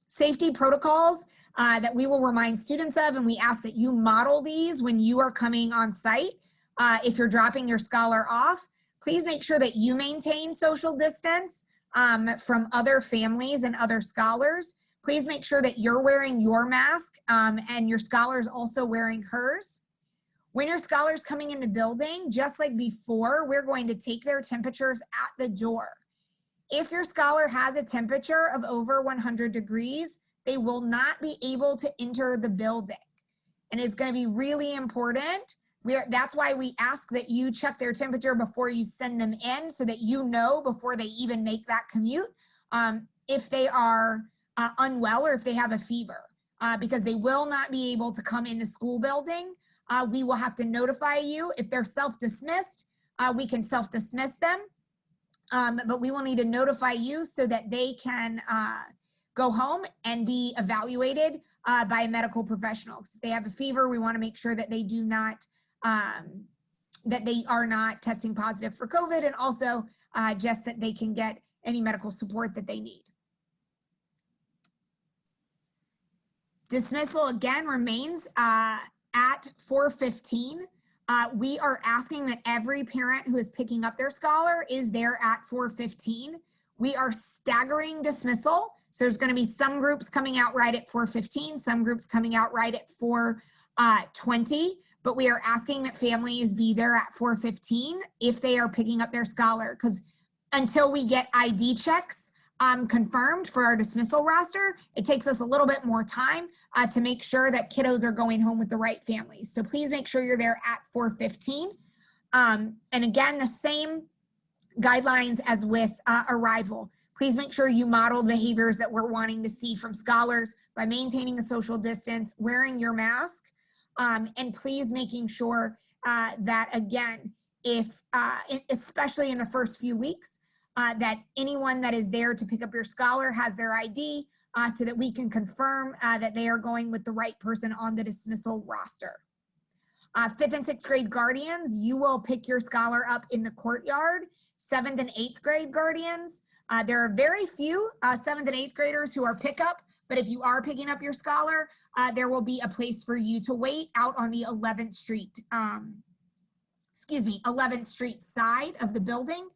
Safety protocols that we will remind students of, and we ask that you model these when you are coming on site. If you're dropping your scholar off, please make sure that you maintain social distance from other families and other scholars. Please make sure that you're wearing your mask and your scholar is also wearing hers. When your scholar's coming in the building, just like before, we're going to take their temperatures at the door. If your scholar has a temperature of over 100 degrees, they will not be able to enter the building. And it's going to be really important. That's why we ask that you check their temperature before you send them in, so that you know before they even make that commute if they are unwell or if they have a fever, because they will not be able to come in the school building. We will have to notify you. If they're self-dismissed, we can self-dismiss them, but we will need to notify you so that they can go home and be evaluated by a medical professional. If they have a fever, we want to make sure that they do not, that they are not testing positive for COVID, and also just that they can get any medical support that they need. Dismissal again remains at 4:15. We are asking that every parent who is picking up their scholar is there at 4:15. We are staggering dismissal. So there's going to be some groups coming out right at 4:15, some groups coming out right at 4:20, but we are asking that families be there at 4:15 if they are picking up their scholar, because until we get ID checks confirmed for our dismissal roster, it takes us a little bit more time to make sure that kiddos are going home with the right families. So please make sure you're there at 4:15. And again, the same guidelines as with arrival. Please make sure you model behaviors that we're wanting to see from scholars by maintaining a social distance, wearing your mask, and please making sure that, again, if, especially in the first few weeks, that anyone that is there to pick up your scholar has their ID so that we can confirm that they are going with the right person on the dismissal roster. 5th and 6th grade guardians, you will pick your scholar up in the courtyard. 7th and 8th grade guardians, there are very few 7th and 8th graders who are pickup, but if you are picking up your scholar, there will be a place for you to wait out on the 11th Street, 11th Street side of the building,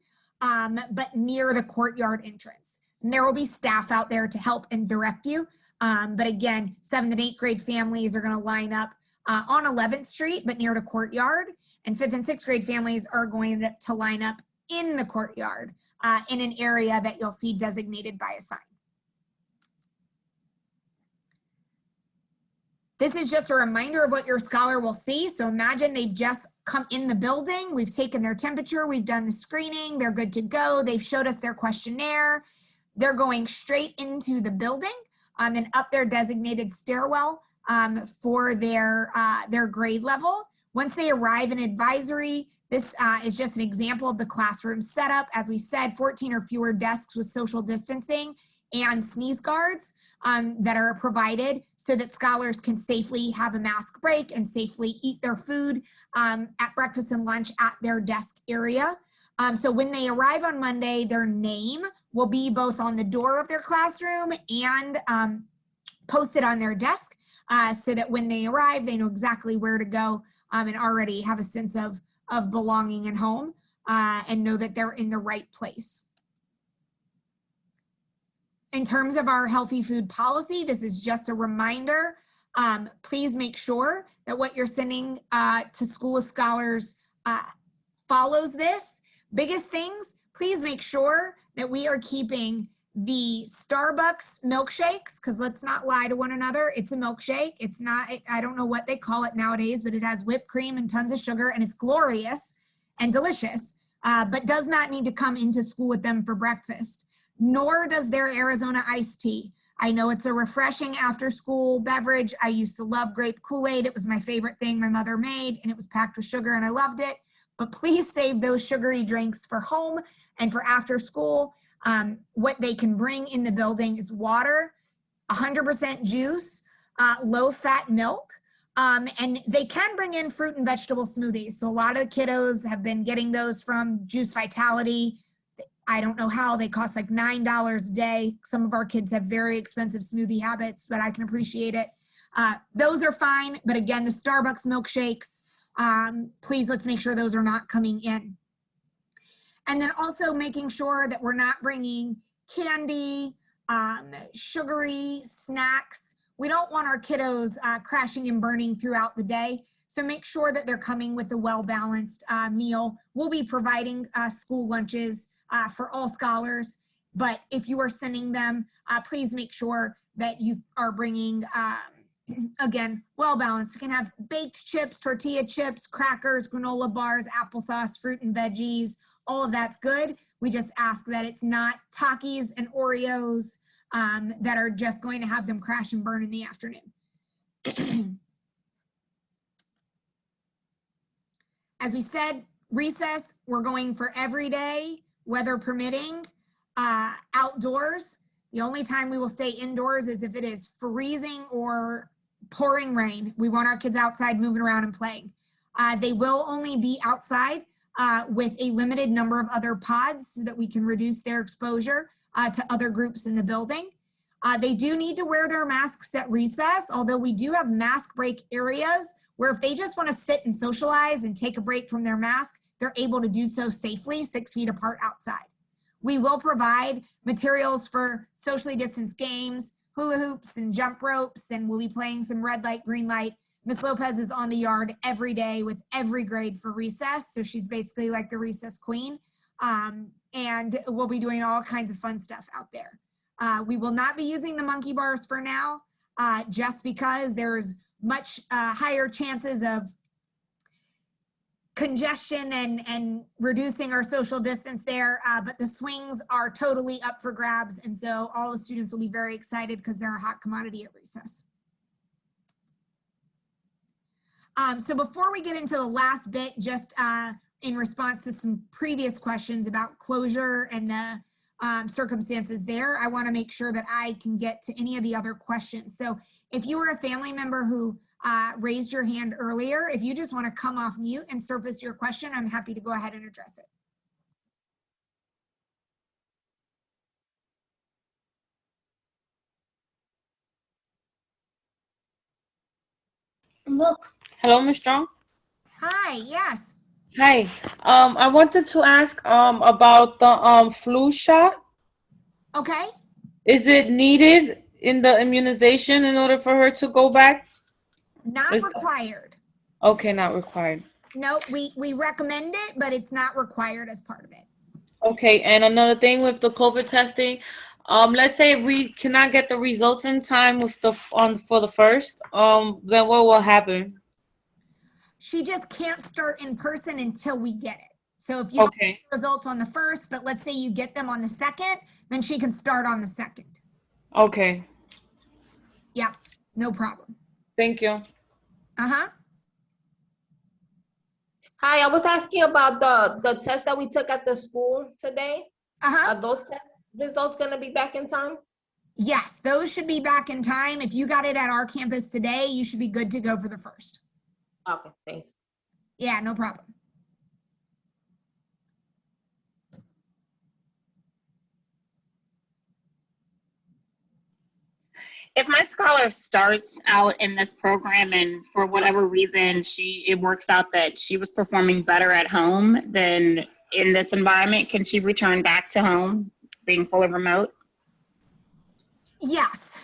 but near the courtyard entrance. And there will be staff out there to help and direct you. But again, 7th and 8th grade families are going to line up on 11th Street, but near the courtyard. And 5th and 6th grade families are going to line up in the courtyard in an area that you'll see designated by a sign. This is just a reminder of what your scholar will see. So imagine they've just come in the building. We've taken their temperature. We've done the screening. They're good to go. They've showed us their questionnaire. They're going straight into the building and up their designated stairwell for their grade level. Once they arrive in advisory, this is just an example of the classroom setup. As we said, 14 or fewer desks with social distancing and sneeze guards that are provided so that scholars can safely have a mask break and safely eat their food at breakfast and lunch at their desk area. So when they arrive on Monday, their name will be both on the door of their classroom and posted on their desk so that when they arrive, they know exactly where to go and already have a sense of belonging and home and know that they're in the right place. In terms of our healthy food policy, this is just a reminder. Please make sure that what you're sending to school with scholars follows this. Biggest things, please make sure that we are keeping the Starbucks milkshakes, because let's not lie to one another. It's a milkshake. It's not, I don't know what they call it nowadays, but it has whipped cream and tons of sugar and it's glorious and delicious, but does not need to come into school with them for breakfast. Nor does their Arizona iced tea. I know it's a refreshing after school beverage. I used to love grape Kool-Aid. It was my favorite thing my mother made and it was packed with sugar and I loved it. But please save those sugary drinks for home and for after school. What they can bring in the building is water, 100% juice, low-fat milk, and they can bring in fruit and vegetable smoothies. So a lot of the kiddos have been getting those from Juice Vitality. I don't know how, they cost like $9 a day. Some of our kids have very expensive smoothie habits, but I can appreciate it. Those are fine, but again, the Starbucks milkshakes, please let's make sure those are not coming in. And then also making sure that we're not bringing candy, sugary snacks. We don't want our kiddos crashing and burning throughout the day. So make sure that they're coming with a well-balanced meal. We'll be providing school lunches for all scholars, but if you are sending them, please make sure that you are bringing, again, well-balanced. You can have baked chips, tortilla chips, crackers, granola bars, applesauce, fruit and veggies. All of that's good. We just ask that it's not Takis and Oreos that are just going to have them crash and burn in the afternoon. As we said, recess, we're going for every day, weather permitting, outdoors. The only time we will stay indoors is if it is freezing or pouring rain. We want our kids outside moving around and playing. They will only be outside with a limited number of other pods so that we can reduce their exposure to other groups in the building. They do need to wear their masks at recess, although we do have mask break areas where if they just want to sit and socialize and take a break from their mask, they're able to do so safely 6 feet apart outside. We will provide materials for socially distanced games, hula hoops and jump ropes, and we'll be playing some red light, green light. Ms. Lopez is on the yard every day with every grade for recess. So she's basically like the recess queen. And we'll be doing all kinds of fun stuff out there. We will not be using the monkey bars for now, just because there's much higher chances of congestion and reducing our social distance there, but the swings are totally up for grabs. And so all the students will be very excited because they're a hot commodity at recess. So before we get into the last bit, just in response to some previous questions about closure and the circumstances there, I want to make sure that I can get to any of the other questions. So if you were a family member who raised your hand earlier, if you just want to come off mute and surface your question, I'm happy to go ahead and address it. Look. Hello, Ms. Strong. Hi, yes. Hi. I wanted to ask about the flu shot. Okay. Is it needed in the immunization in order for her to go back? Not required. Okay, not required. No, we recommend it, but it's not required as part of it. Okay, and another thing with the COVID testing, let's say if we cannot get the results in time with for the first, then what will happen? She just can't start in person until we get it. So if you don't Okay. get results on the first, but let's say you get them on the second, then she can start on the second. Okay. Yeah, no problem. Thank you. Uh-huh. Hi, I was asking about the test that we took at the school today. Uh-huh. Are those test results gonna be back in time? Yes, those should be back in time. If you got it at our campus today, you should be good to go for the first. Okay, thanks. Yeah, no problem. If my scholar starts out in this program and for whatever reason it works out that she was performing better at home than in this environment, can she return back to home being fully remote? Yes.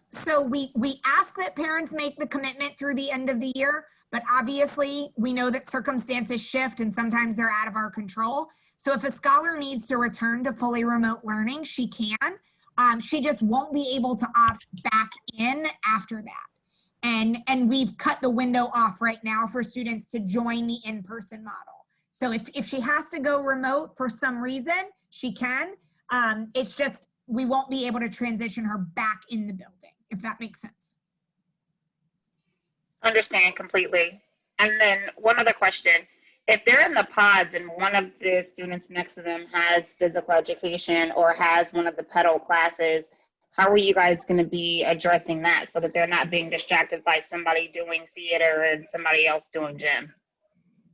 So we ask that parents make the commitment through the end of the year, but obviously we know that circumstances shift and sometimes they're out of our control. So if a scholar needs to return to fully remote learning, she can. She just won't be able to opt back in after that. And we've cut the window off right now for students to join the in-person model. So if she has to go remote for some reason, she can. It's just, we won't be able to transition her back in the building, if that makes sense. Understand completely. And then one other question. If they're in the pods and one of the students next to them has physical education or has one of the pedal classes, how are you guys going to be addressing that so that they're not being distracted by somebody doing theater and somebody else doing gym?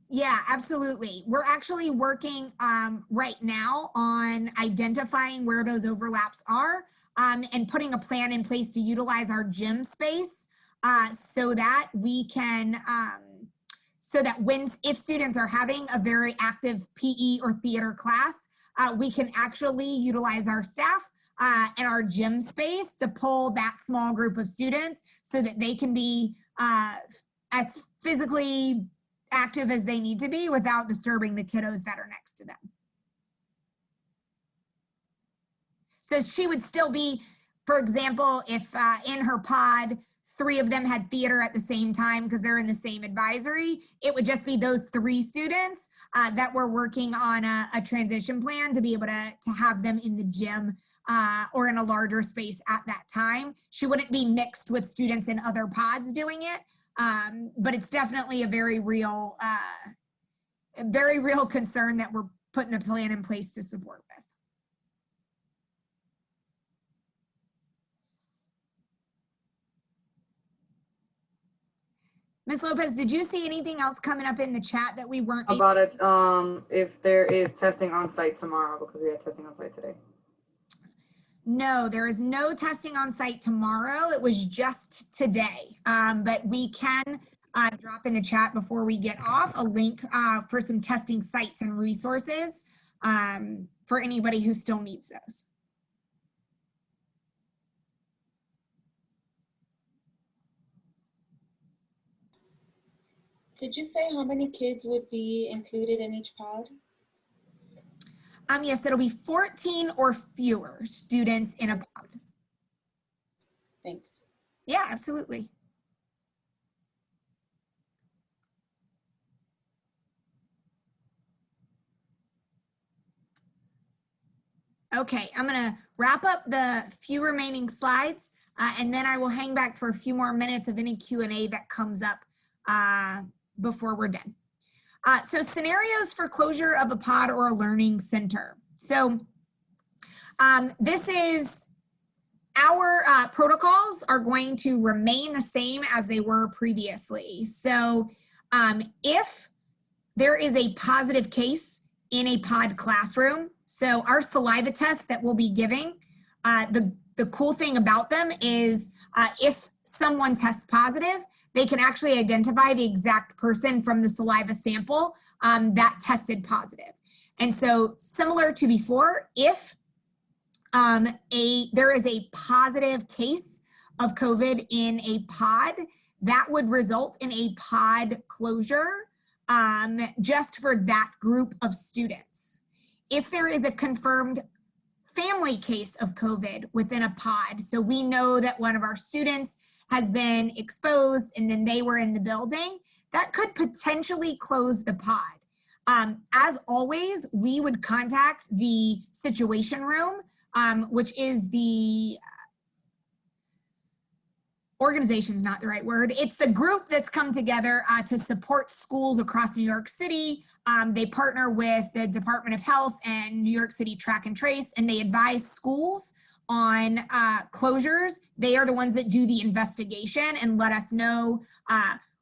Yeah, absolutely. We're actually working right now on identifying where those overlaps are and putting a plan in place to utilize our gym space so that we can, if students are having a very active PE or theater class, we can actually utilize our staff and our gym space to pull that small group of students so that they can be as physically active as they need to be without disturbing the kiddos that are next to them. So she would still be, for example, if in her pod, 3 of them had theater at the same time because they're in the same advisory, it would just be those 3 students that were working on a transition plan to be able to have them in the gym or in a larger space at that time. She wouldn't be mixed with students in other pods doing it. But it's definitely a very real concern that we're putting a plan in place to support with. Ms. Lopez, did you see anything else coming up in the chat that we weren't About it, if there is testing on site tomorrow, because we had testing on site today. No, there is no testing on site tomorrow. It was just today. But we can drop in the chat before we get off a link for some testing sites and resources for anybody who still needs those. Did you say how many kids would be included in each pod? Yes, it'll be 14 or fewer students in a pod. Thanks. Yeah, absolutely. Okay, I'm gonna wrap up the few remaining slides and then I will hang back for a few more minutes of any Q&A that comes up before we're done. So scenarios for closure of a pod or a learning center. So this is our protocols are going to remain the same as they were previously. So if there is a positive case in a pod classroom, so our saliva test that we'll be giving, the cool thing about them is if someone tests positive, they can actually identify the exact person from the saliva sample that tested positive. And so similar to before, if there is a positive case of COVID in a pod, that would result in a pod closure just for that group of students. If there is a confirmed family case of COVID within a pod. So we know that one of our students has been exposed and then they were in the building, that could potentially close the pod. As always, we would contact the situation room, which is the organization's not the right word. It's the group that's come together to support schools across New York City. They partner with the Department of Health and New York City Track and Trace, and they advise schools on closures. They are the ones that do the investigation and let us know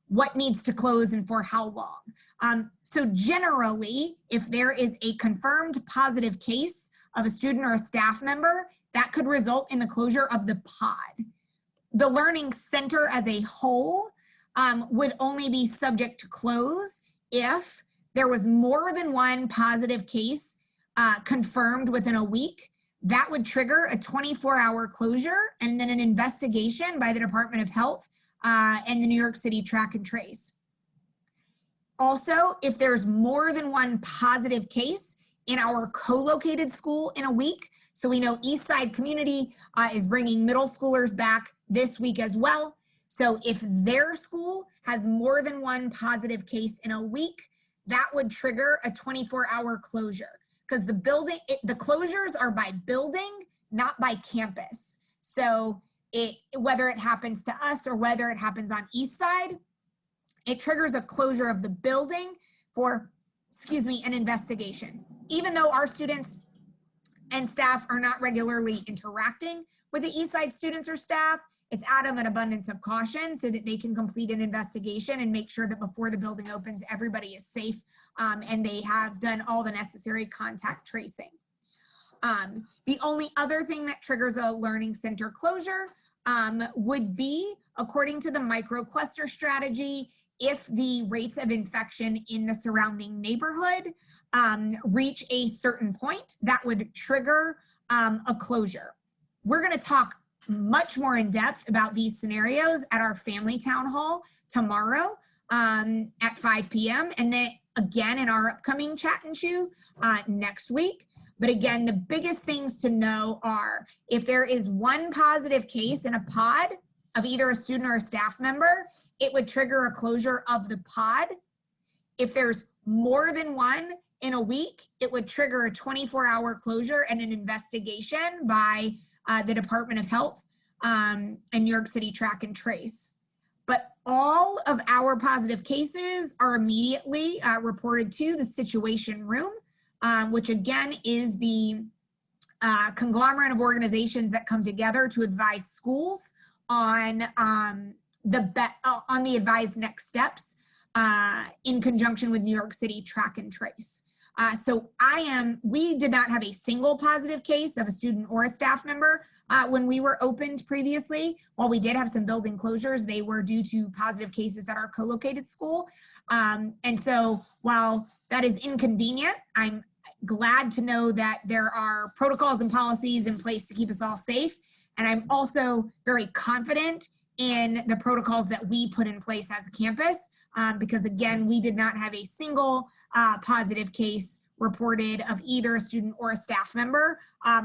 what needs to close and for how long. So generally, if there is a confirmed positive case of a student or a staff member, that could result in the closure of the pod. The learning center as a whole would only be subject to close if there was more than one positive case confirmed within a week. That would trigger a 24-hour closure and then an investigation by the Department of Health and the New York City Track and Trace. Also, if there's more than one positive case in our co-located school in a week, so we know Eastside Community is bringing middle schoolers back this week as well. So if their school has more than one positive case in a week, that would trigger a 24-hour closure, because the closures are by building, not by campus. So whether it happens to us or whether it happens on Eastside, it triggers a closure of the building for, an investigation. Even though our students and staff are not regularly interacting with the Eastside students or staff, it's out of an abundance of caution so that they can complete an investigation and make sure that before the building opens, everybody is safe and they have done all the necessary contact tracing. The only other thing that triggers a learning center closure would be, according to the microcluster strategy, if the rates of infection in the surrounding neighborhood reach a certain point, that would trigger a closure. We're going to talk much more in depth about these scenarios at our family town hall tomorrow at 5 p.m. and then again in our upcoming Chat and Chew next week. But again, the biggest things to know are if there is one positive case in a pod of either a student or a staff member, it would trigger a closure of the pod. If there's more than one in a week, it would trigger a 24-hour closure and an investigation by the Department of Health and New York City Track and Trace. But all of our positive cases are immediately reported to the situation room, which again is the conglomerate of organizations that come together to advise schools on the advised next steps in conjunction with New York City Track and Trace. We did not have a single positive case of a student or a staff member when we were opened previously. While we did have some building closures, they were due to positive cases at our co-located school. And so while that is inconvenient, I'm glad to know that there are protocols and policies in place to keep us all safe. And I'm also very confident in the protocols that we put in place as a campus, because again, we did not have a single positive case reported of either a student or a staff member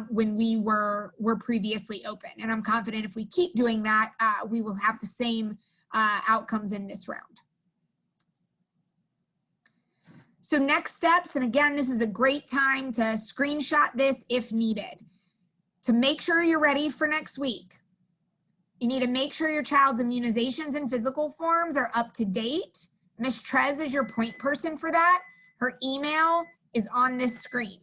when we were previously open. And I'm confident if we keep doing that, we will have the same outcomes in this round. So next steps, and again, this is a great time to screenshot this if needed. To make sure you're ready for next week, you need to make sure your child's immunizations and physical forms are up to date. Ms. Trez is your point person for that. Her email is on this screen.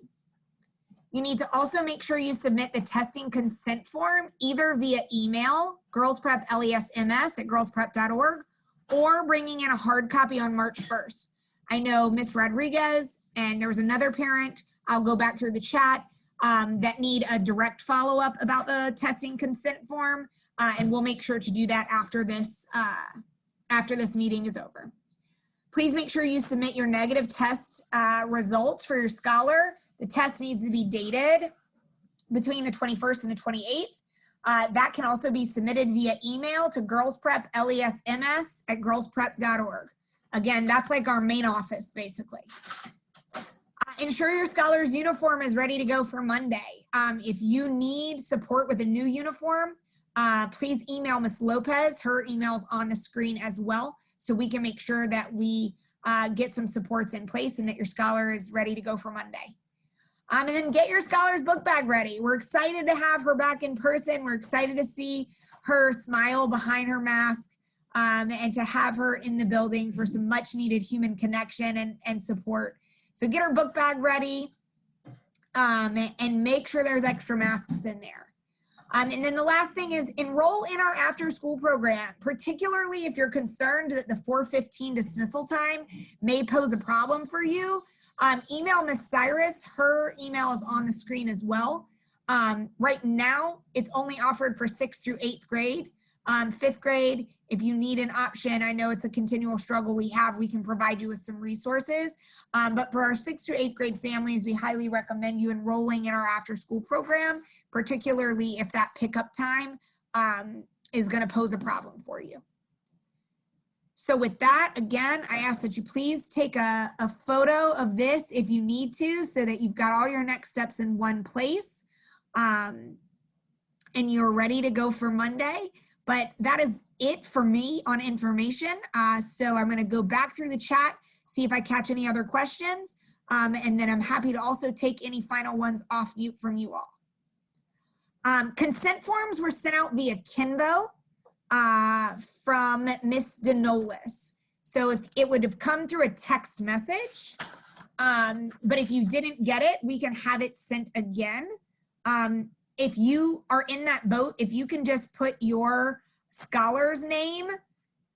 You need to also make sure you submit the testing consent form either via email, girlspreplesms@girlsprep.org, or bringing in a hard copy on March 1st. I know Ms. Rodriguez and there was another parent, I'll go back through the chat, that need a direct follow-up about the testing consent form, and we'll make sure to do that after this meeting is over. Please make sure you submit your negative test results for your scholar. The test needs to be dated between the 21st and the 28th. That can also be submitted via email to girlspreplesms@girlsprep.org. Again, that's like our main office, basically. Ensure your scholar's uniform is ready to go for Monday. If you need support with a new uniform, please email Ms. Lopez. Her email's on the screen as well, so we can make sure that we get some supports in place and that your scholar is ready to go for Monday. And then get your scholar's book bag ready. We're excited to have her back in person. We're excited to see her smile behind her mask, and to have her in the building for some much needed human connection and support. So get her book bag ready, and make sure there's extra masks in there. And then the last thing is enroll in our after school program, particularly if you're concerned that the 4:15 dismissal time may pose a problem for you. Email Ms. Cyrus. Her email is on the screen as well. Right now, it's only offered for 6th through 8th grade. 5th grade, if you need an option, I know it's a continual struggle we have, we can provide you with some resources. But for our 6th through 8th grade families, we highly recommend you enrolling in our after school program, particularly if that pickup time is going to pose a problem for you. So with that, again, I ask that you please take a photo of this if you need to, so that you've got all your next steps in one place, and you're ready to go for Monday. But that is it for me on information. So I'm going to go back through the chat, see if I catch any other questions, and then I'm happy to also take any final ones off mute from you all. Consent forms were sent out via Kinvo from Miss Denolis. So if it would have come through a text message, but if you didn't get it, we can have it sent again. If you are in that boat, if you can just put your scholar's name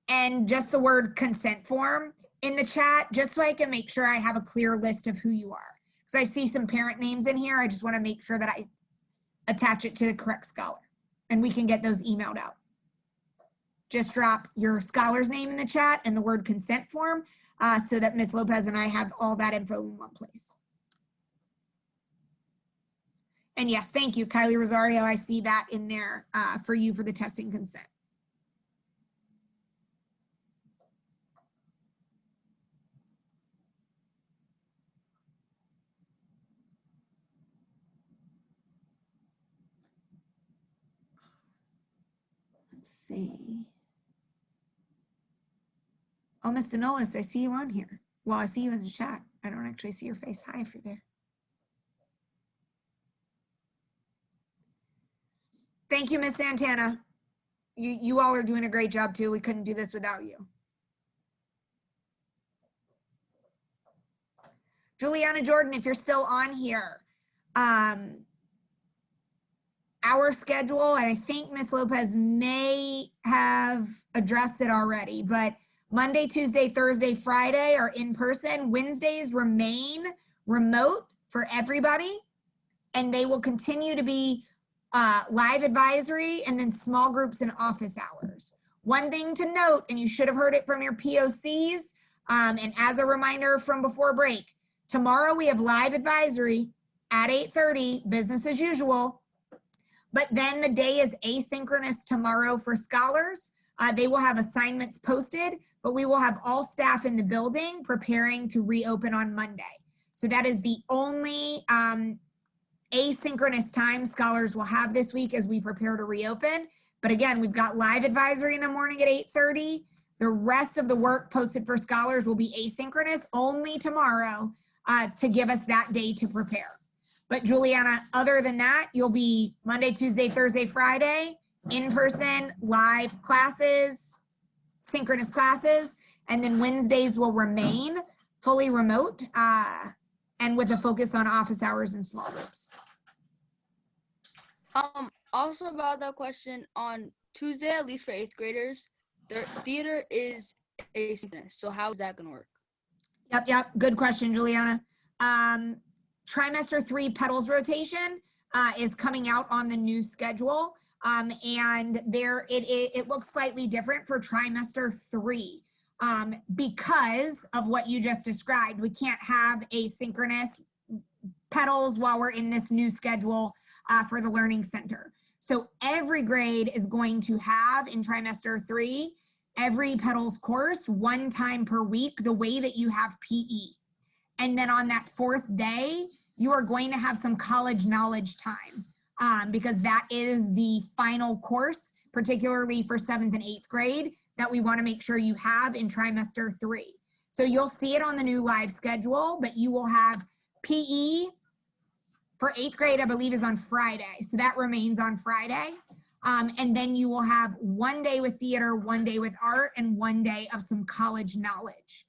and just the word consent form in the chat, just so I can make sure I have a clear list of who you are. Because I see some parent names in here. I just want to make sure that I attach it to the correct scholar, and we can get those emailed out. Just drop your scholar's name in the chat and the word consent form, so that Ms. Lopez and I have all that info in one place. And yes, thank you, Kylie Rosario. I see that in there for you for the testing consent. Let's see. Oh, Ms. Denolis, I see you on here. Well, I see you in the chat. I don't actually see your face. Hi, if you're there. Thank you, Miss Santana. You all are doing a great job too. We couldn't do this without you. Juliana Jordan, if you're still on here, our schedule, and I think Ms. Lopez may have addressed it already, but Monday, Tuesday, Thursday, Friday are in person. Wednesdays remain remote for everybody, and they will continue to be live advisory and then small groups and office hours. One thing to note, and you should have heard it from your POCs, and as a reminder from before break, tomorrow we have live advisory at 8:30, business as usual, but then the day is asynchronous tomorrow for scholars. They will have assignments posted, but we will have all staff in the building preparing to reopen on Monday. So that is the only asynchronous time scholars will have this week as we prepare to reopen. But again, we've got live advisory in the morning at 8:30. The rest of the work posted for scholars will be asynchronous only tomorrow to give us that day to prepare. But Juliana, other than that, you'll be Monday, Tuesday, Thursday, Friday, in-person, live classes, synchronous classes, and then Wednesdays will remain fully remote and with a focus on office hours and small groups. Also about that question, on Tuesday, at least for 8th graders, their theater is asynchronous. So how is that gonna work? Yep. Good question, Juliana. Trimester 3 petals rotation is coming out on the new schedule. And there it looks slightly different for trimester 3 because of what you just described. We can't have asynchronous petals while we're in this new schedule for the Learning Center. So every grade is going to have in trimester 3, every petals course 1 time per week, the way that you have PE. And then on that 4th day, you are going to have some college knowledge time because that is the final course, particularly for 7th and 8th grade, that we want to make sure you have in trimester 3. So you'll see it on the new live schedule, but you will have PE for 8th grade, I believe, is on Friday. So that remains on Friday. And then you will have 1 day with theater, 1 day with art, and 1 day of some college knowledge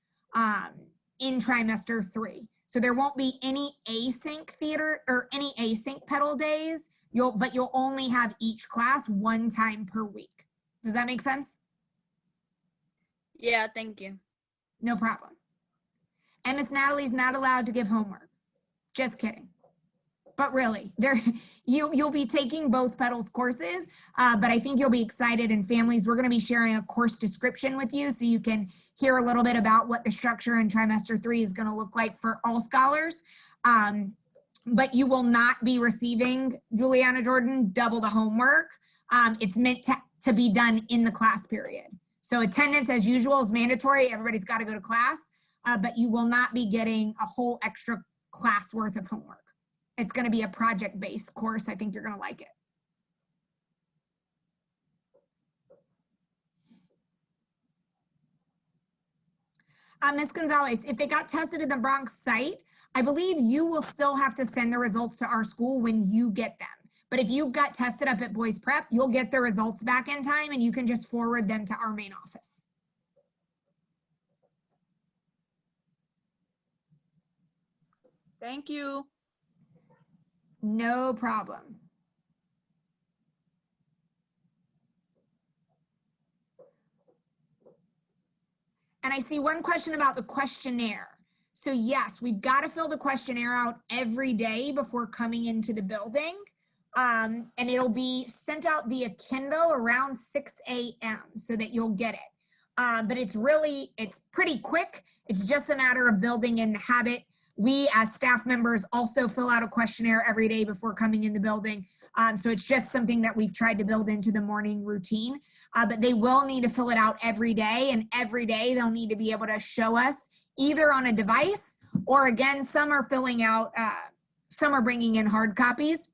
in trimester 3. So there won't be any async theater or any async pedal days, but you'll only have each class 1 time per week. Does that make sense? Yeah, thank you. No problem. And Miss Natalie's not allowed to give homework. Just kidding. But really, you'll be taking both pedals courses, but I think you'll be excited, and families, we're going to be sharing a course description with you so you can hear a little bit about what the structure in trimester 3 is going to look like for all scholars. But you will not be receiving, Juliana Jordan, double the homework. It's meant to be done in the class period. So attendance as usual is mandatory. Everybody's got to go to class, but you will not be getting a whole extra class worth of homework. It's going to be a project-based course. I think you're going to like it. Ms. Gonzalez, if they got tested in the Bronx site, I believe you will still have to send the results to our school when you get them. But if you got tested up at Boys Prep, you'll get the results back in time and you can just forward them to our main office. Thank you. No problem. And I see one question about the questionnaire. So yes, we've got to fill the questionnaire out every day before coming into the building. And it'll be sent out via Kindle around 6 a.m. so that you'll get it. But it's pretty quick. It's just a matter of building in the habit. We as staff members also fill out a questionnaire every day before coming in the building. So it's just something that we've tried to build into the morning routine. But they will need to fill it out every day, and every day they'll need to be able to show us either on a device, or again, some are filling out, some are bringing in hard copies.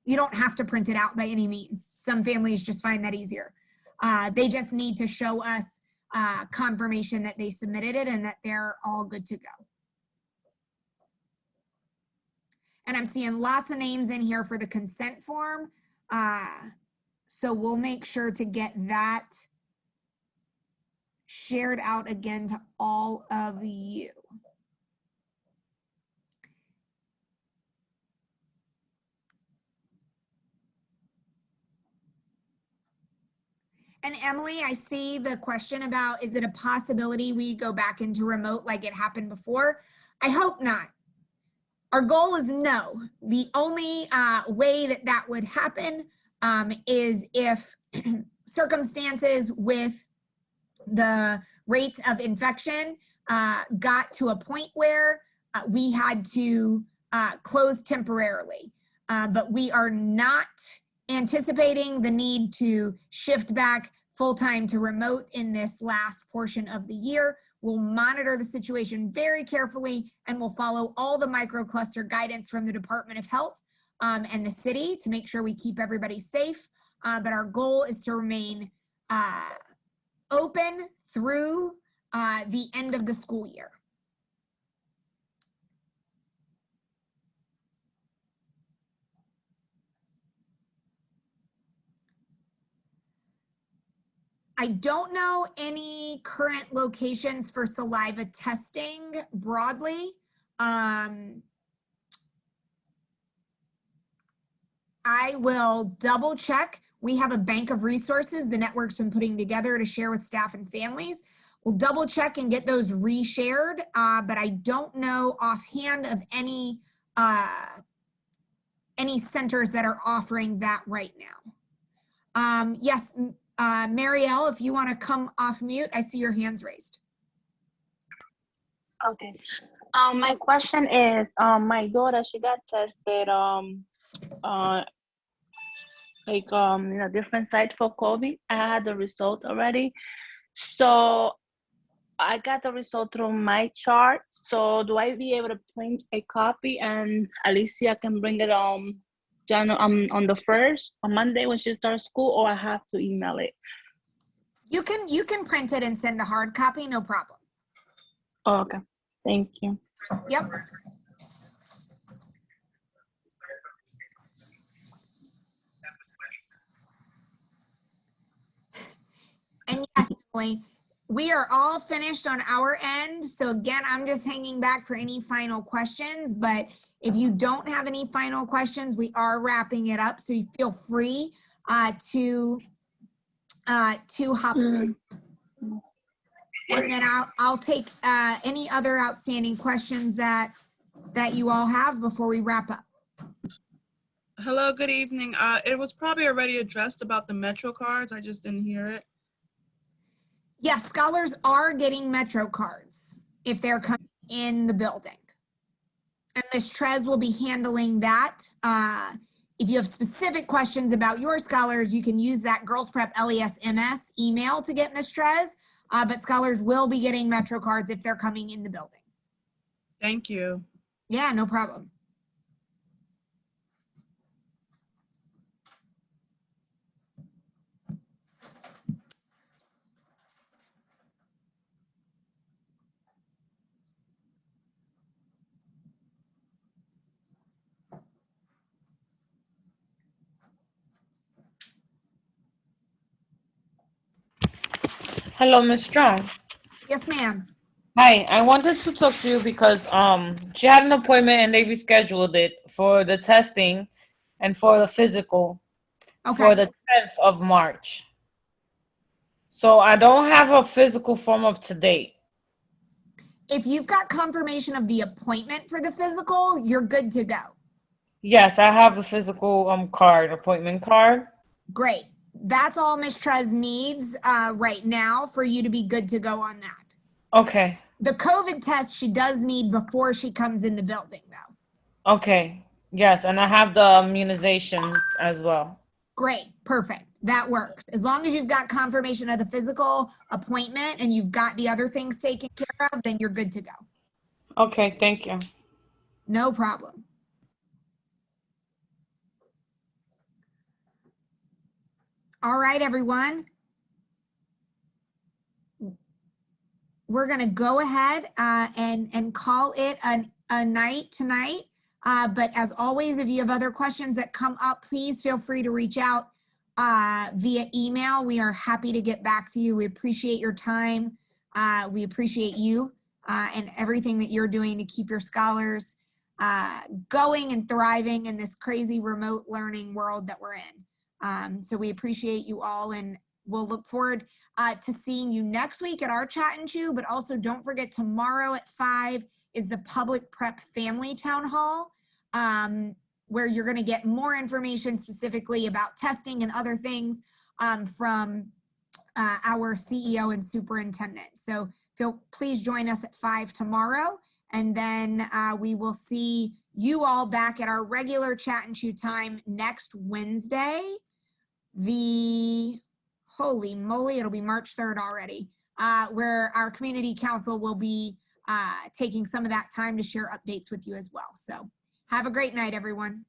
You don't have to print it out by any means. Some families just find that easier. They just need to show us confirmation that they submitted it and that they're all good to go. And I'm seeing lots of names in here for the consent form. So we'll make sure to get that shared out again to all of you. And Emily, I see the question about, is it a possibility we go back into remote like it happened before? I hope not. Our goal is no. The only way that that would happen is if circumstances with the rates of infection got to a point where we had to close temporarily. But we are not anticipating the need to shift back full-time to remote in this last portion of the year. We'll monitor the situation very carefully, and we'll follow all the microcluster guidance from the Department of Health and the city to make sure we keep everybody safe. But our goal is to remain open through the end of the school year. I don't know any current locations for saliva testing broadly. I will double check. We have a bank of resources the network's been putting together to share with staff and families. We'll double check and get those reshared, but I don't know offhand of any centers that are offering that right now. Yes. Marielle, if you want to come off mute, I see your hands raised. Okay. My question is, my daughter, she got tested in a different site for COVID. I had the result already. So I got the result through my chart. So do I be able to print a copy and Alicia can bring it on on the 1st on Monday when she starts school, or I have to email it? You can print it and send a hard copy, no problem. Oh, okay. Thank you. Yep. And yes, Emily, we are all finished on our end. So again, I'm just hanging back for any final questions, but if you don't have any final questions, we are wrapping it up. So you feel free to hop. And then I'll take any other outstanding questions that you all have before we wrap up. Hello, good evening. It was probably already addressed about the Metro cards. I just didn't hear it. Yes, scholars are getting Metro cards if they're coming in the building. And Ms. Trez will be handling that. If you have specific questions about your scholars, you can use that Girls Prep LES-MS email to get Ms. Trez, but scholars will be getting Metro cards if they're coming in the building. Thank you. Yeah, no problem. Hello, Ms. Strong. Yes, ma'am. Hi, I wanted to talk to you because she had an appointment and they rescheduled it for the testing and for the physical for the 10th of March. So I don't have a physical form up to date. If you've got confirmation of the appointment for the physical, you're good to go. Yes, I have a physical appointment card. Great. That's all Ms. Trez needs right now for you to be good to go on that. Okay. The COVID test she does need before she comes in the building, though. Okay. Yes, and I have the immunizations as well. Great. Perfect. That works. As long as you've got confirmation of the physical appointment and you've got the other things taken care of, then you're good to go. Okay, thank you. No problem. All right, everyone. We're going to go ahead and call it a night tonight. But as always, if you have other questions that come up, please feel free to reach out via email. We are happy to get back to you. We appreciate your time. We appreciate you and everything that you're doing to keep your scholars going and thriving in this crazy remote learning world that we're in. So we appreciate you all, and we'll look forward to seeing you next week at our Chat and Chew, but also don't forget tomorrow at 5 is the Public Prep Family Town Hall, where you're gonna get more information specifically about testing and other things from our CEO and superintendent. So please join us at 5 tomorrow, and then we will see you all back at our regular Chat and Chew time next Wednesday. Holy moly, it'll be March 3rd already, where our community council will be taking some of that time to share updates with you as well. So have a great night, everyone.